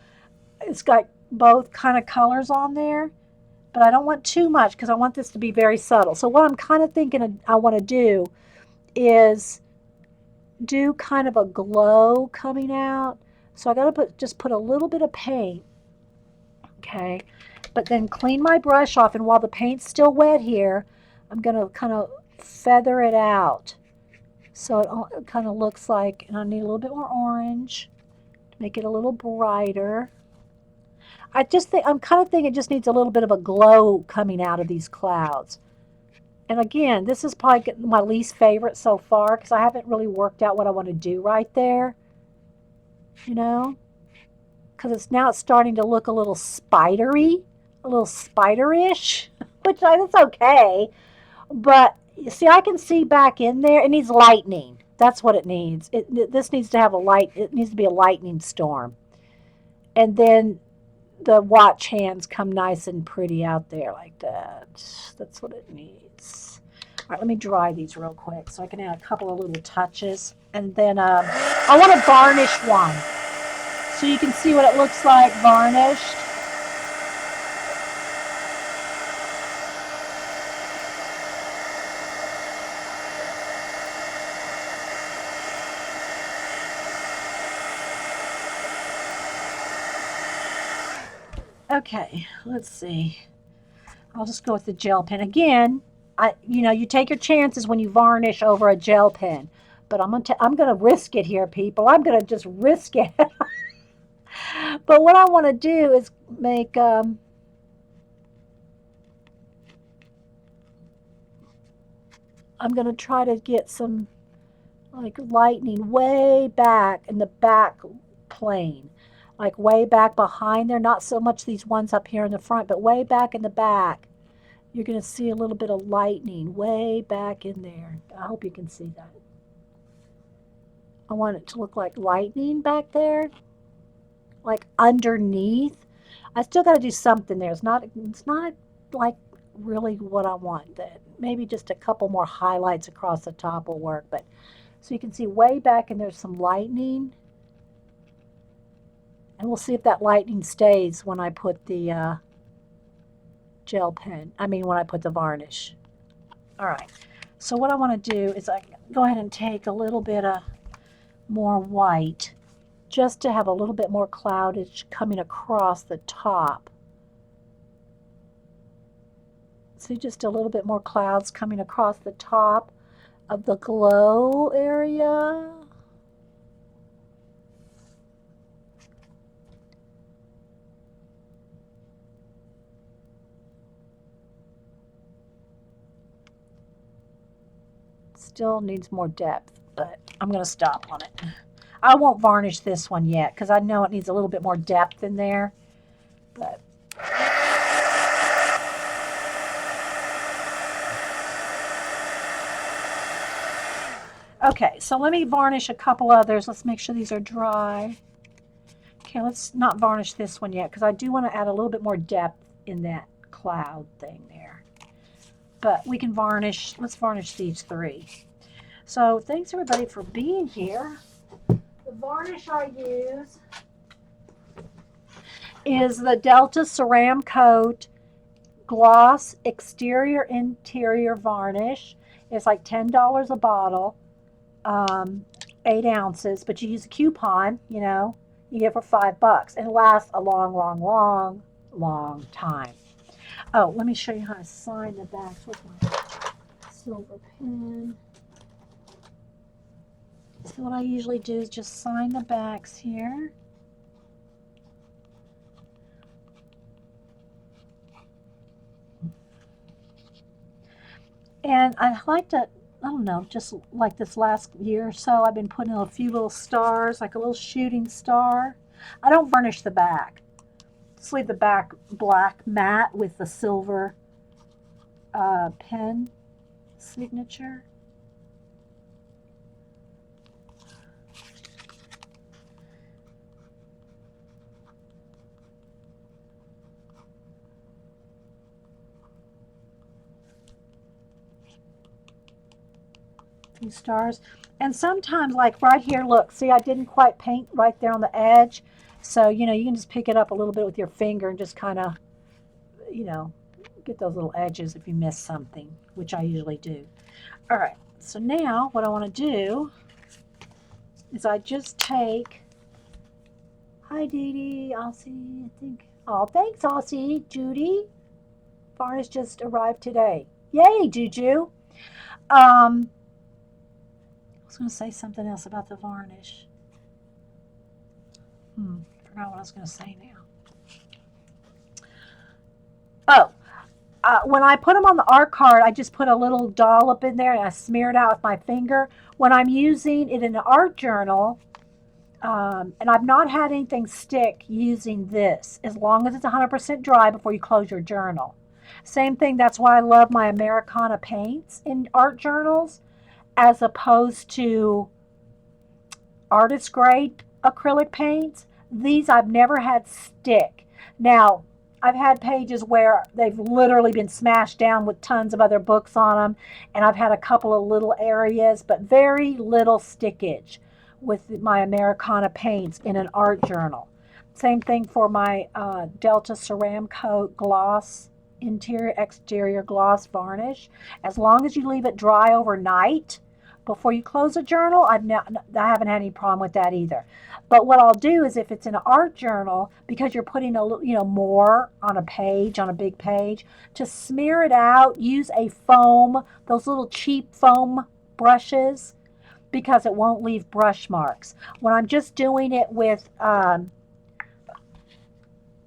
it's got both kind of colors on there, but I don't want too much because I want this to be very subtle. So what I'm kind of thinking I want to do is do kind of a glow coming out. So I got to just put a little bit of paint, okay, but then clean my brush off, and while the paint's still wet here, I'm going to kind of feather it out. So it kind of looks like, and I need a little bit more orange to make it a little brighter. I'm kind of thinking it just needs a little bit of a glow coming out of these clouds. And again, this is probably my least favorite so far because I haven't really worked out what I want to do right there. You know? Because it's starting to look a little spidery, a little spiderish, which that's okay. But you see, I can see back in there. It needs lightning. That's what it needs. This needs to have it needs to be a lightning storm. And then the watch hands come nice and pretty out there like that. That's what it needs. All right, let me dry these real quick so I can add a couple of little touches. And then I want to varnish one so you can see what it looks like varnished. Okay, let's see. I'll just go with the gel pen again. You take your chances when you varnish over a gel pen, but I'm gonna risk it here, people. I'm gonna just risk it. But what I want to do is make I'm gonna try to get some like lightning way back in the back plane, like way back behind there. Not so much these ones up here in the front, but way back in the back. You're going to see a little bit of lightning way back in there. I hope you can see that. I want it to look like lightning back there, like underneath. I still got to do something there. It's not like really what I want. That maybe just a couple more highlights across the top will work. But so you can see way back and there's some lightning. And we'll see if that lightning stays when I put the gel pen. I mean, when I put the varnish. All right. So what I want to do is I go ahead and take a little bit of more white just to have a little bit more cloudage coming across the top. See, just a little bit more clouds coming across the top of the glow area. Still needs more depth, but I'm going to stop on it. I won't varnish this one yet because I know it needs a little bit more depth in there. But okay, so let me varnish a couple others. Let's make sure these are dry. Okay, let's not varnish this one yet because I do want to add a little bit more depth in that cloud thing there. But we can varnish, let's varnish these three. So thanks everybody for being here. The varnish I use is the Delta Ceram Coat Gloss Exterior Interior Varnish. It's like $10 a bottle, 8 ounces, but you use a coupon, you get it for $5. And it lasts a long, long, long, long time. Oh, let me show you how to sign the backs with my silver pen. So what I usually do is just sign the backs here. And I like to, I don't know, just like this last year or so, I've been putting a few little stars, like a little shooting star. I don't varnish the back. Just leave the back black matte with the silver pen signature. Few stars. And sometimes, like right here, look, see, I didn't quite paint right there on the edge. So, you can just pick it up a little bit with your finger and just kind of, get those little edges if you miss something, which I usually do. All right, so now what I want to do is I just take, hi Dede, Aussie, I think. Oh, thanks Aussie, Judy. Varnish just arrived today. Yay, Juju. I was going to say something else about the varnish. Forgot what I was going to say now. Oh, when I put them on the art card, I just put a little dollop in there and I smear it out with my finger. When I'm using it in an art journal, and I've not had anything stick using this, as long as it's 100% dry before you close your journal. Same thing, that's why I love my Americana paints in art journals as opposed to artist grade acrylic paints. These I've never had stick. Now, I've had pages where they've literally been smashed down with tons of other books on them, and I've had a couple of little areas, but very little stickage with my Americana paints in an art journal. Same thing for my Delta Ceram Coat Gloss Interior Exterior Gloss Varnish. As long as you leave it dry overnight before you close a journal, I haven't had any problem with that either. But what I'll do is if it's an art journal, because you're putting more on a page, on a big page, to smear it out, use a foam, those little cheap foam brushes, because it won't leave brush marks. When I'm just doing it with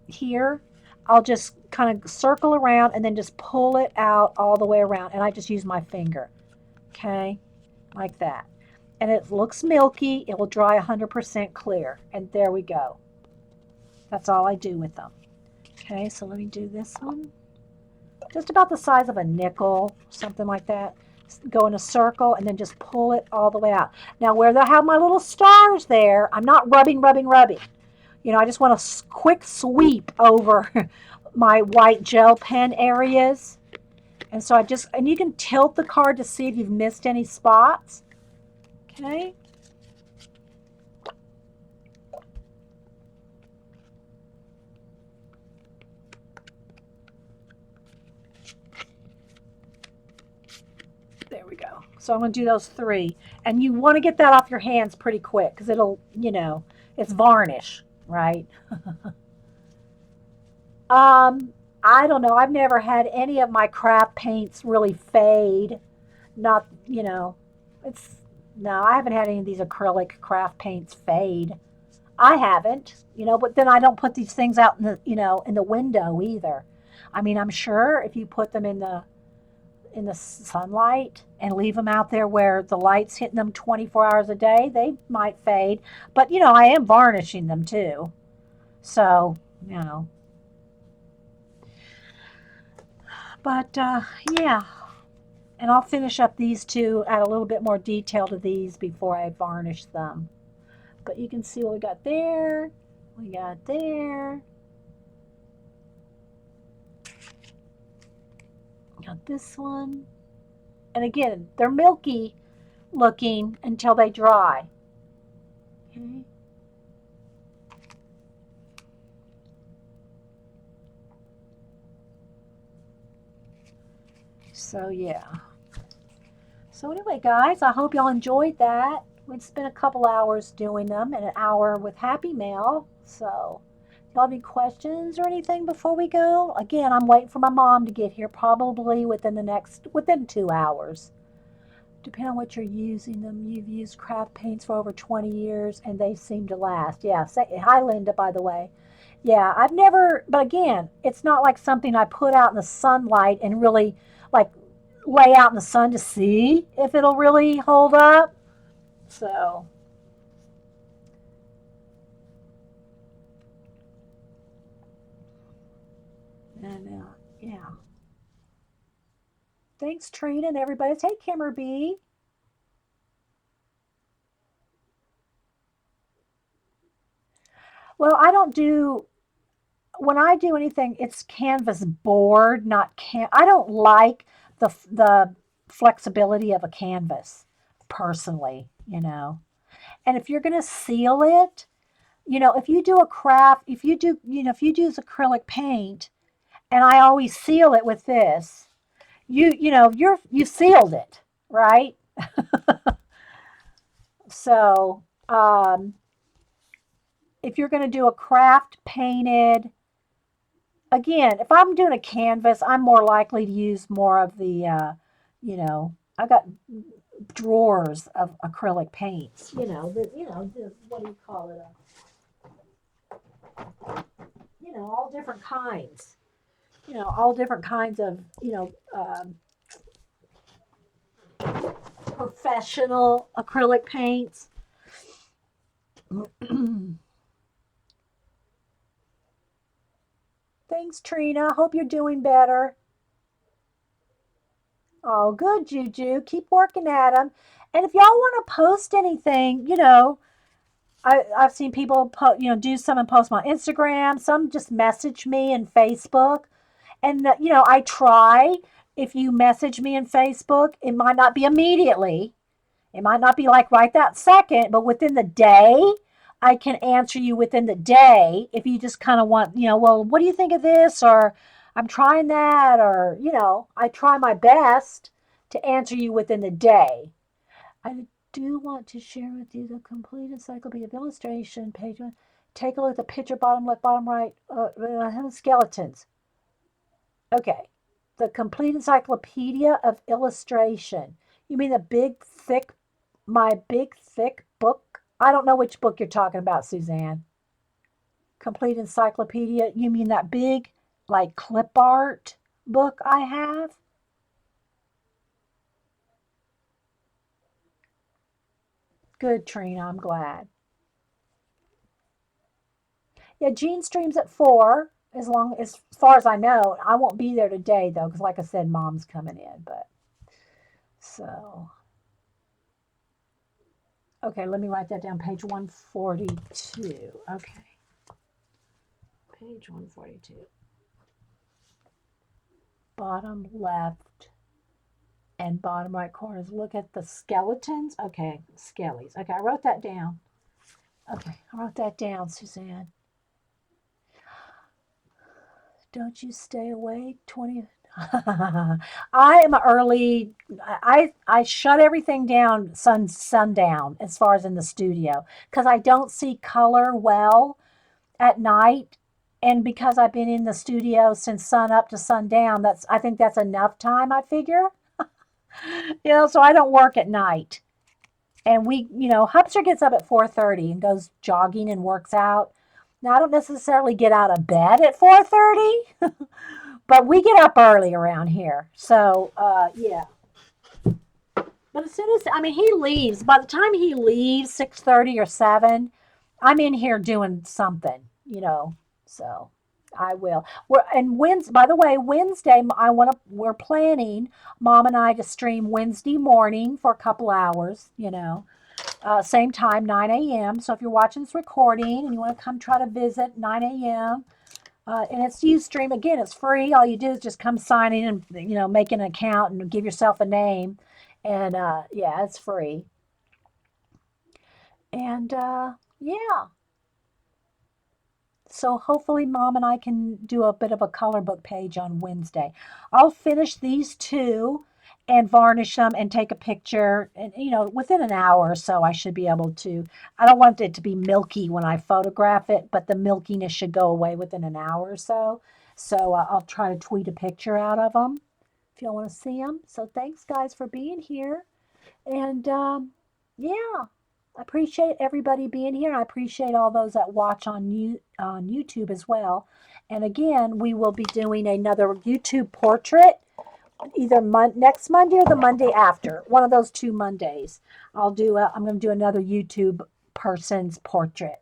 here, I'll just kind of circle around and then just pull it out all the way around, and I just use my finger. Okay, like that. And it looks milky. It will dry 100% clear. And there we go. That's all I do with them. Okay, so let me do this one. Just about the size of a nickel, something like that. Go in a circle and then just pull it all the way out. Now where I have my little stars there, I'm not rubbing. I just want a quick sweep over my white gel pen areas. And so and you can tilt the card to see if you've missed any spots. Okay. There we go. So I'm going to do those 3. And you want to get that off your hands pretty quick because it'll, it's varnish, right? I don't know. I've never had any of my craft paints really fade. Not, it's, no, I haven't had any of these acrylic craft paints fade. I haven't, but then I don't put these things out in the window either. I mean, I'm sure if you put them in the sunlight and leave them out there where the light's hitting them 24 hours a day, they might fade. But I am varnishing them too. So, you know. But yeah, and I'll finish up these 2, add a little bit more detail to these before I varnish them. But you can see what we got there. We got there. Got this one. And again, they're milky looking until they dry. Okay. So yeah. So anyway, guys, I hope y'all enjoyed that. We'd spent a couple hours doing them and an hour with Happy Mail. So y'all have any questions or anything before we go? Again, I'm waiting for my mom to get here, probably within 2 hours. Depending on what you're using them. You've used craft paints for over 20 years and they seem to last. Yeah. Hi, Linda, by the way. Yeah, I've never, but again, it's not like something I put out in the sunlight and really like lay out in the sun to see if it'll really hold up. So, and yeah. Thanks, Trina, and everybody. Hey, Kimmer B. Well, I don't do when I do anything, it's canvas board, not I don't like the flexibility of a canvas personally. And if you're going to seal it, if you do a craft, if you use acrylic paint, and I always seal it with this, you sealed it, right? So, if you're going to do a craft painted, again, if I'm doing a canvas, I'm more likely to use more of I got drawers of acrylic paints. What do you call it? All different kinds. All different kinds of professional acrylic paints. Thanks, Trina. Hope you're doing better. Oh, good, Juju. Keep working at them. And if y'all want to post anything, I've seen people do some and post on Instagram. Some just message me in Facebook. And, I try. If you message me in Facebook, it might not be immediately. It might not be like right that second, but within the day, I can answer you within the day if you just kind of want, well, what do you think of this? Or I'm trying that, or, I try my best to answer you within the day. I do want to share with you the complete encyclopedia of illustration, page one. Take a look at the picture, bottom left, bottom right, skeletons. Okay. The complete encyclopedia of illustration. You mean the big, thick, my big, thick book? I don't know which book you're talking about, Suzanne. Complete encyclopedia. You mean that big, like clip art book I have? Good, Trina. I'm glad. Yeah, Gene streams at 4. As far as I know, I won't be there today though, because like I said, Mom's coming in. But so okay, let me write that down. Page 142. Okay, page 142. Bottom left and bottom right corners. Look at the skeletons. Okay, skellies. Okay, I wrote that down. Okay, I wrote that down, Suzanne. Don't you stay awake 20. I am early. I shut everything down sundown as far as in the studio because I don't see color well at night, and because I've been in the studio since sun up to sundown, I think that's enough time. I figure, so I don't work at night. And Hupster gets up at 4:30 and goes jogging and works out. Now I don't necessarily get out of bed at 4:30. But we get up early around here. So, yeah. But as soon as, I mean, he leaves, by the time he leaves, 6:30 or 7, I'm in here doing something. So I will. By the way, Wednesday, we're planning, Mom and I, to stream Wednesday morning for a couple hours. Same time, 9 a.m. So if you're watching this recording and you want to come try to visit, 9 a.m. And it's Ustream. Again, it's free. All you do is just come sign in and make an account and give yourself a name. And yeah, it's free. And yeah, so hopefully Mom and I can do a bit of a color book page on Wednesday. I'll finish these two and varnish them and take a picture. And within an hour or so, I should be able to. I don't want it to be milky when I photograph it, but the milkiness should go away within an hour or so. So I'll try to tweet a picture out of them if y'all want to see them. So thanks, guys, for being here. And yeah, I appreciate everybody being here. I appreciate all those that watch on YouTube as well. And again, we will be doing another YouTube portrait either next Monday or the Monday after. One of those 2 Mondays. I'm going to do another YouTube person's portrait.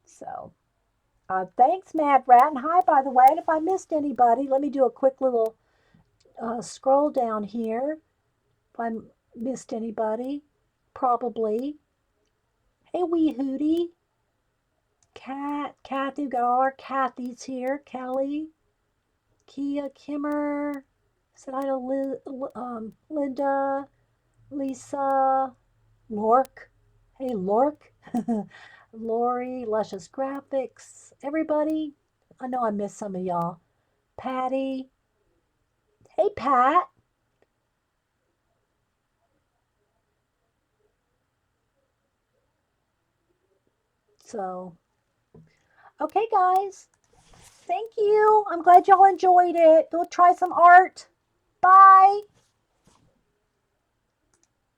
So thanks, Mad Rat. And hi, by the way. And if I missed anybody, let me do a quick little scroll down here. If I missed anybody, probably. Hey, wee hootie. Kathy, got all our Kathy's here. Kelly, Kia, Kimmer, said hi to Linda, Lisa, Lork. Hey, Lork. Lori, Luscious Graphics. Everybody. I know I missed some of y'all. Patty. Hey, Pat. So, okay, guys. Thank you. I'm glad y'all enjoyed it. Go try some art. Bye.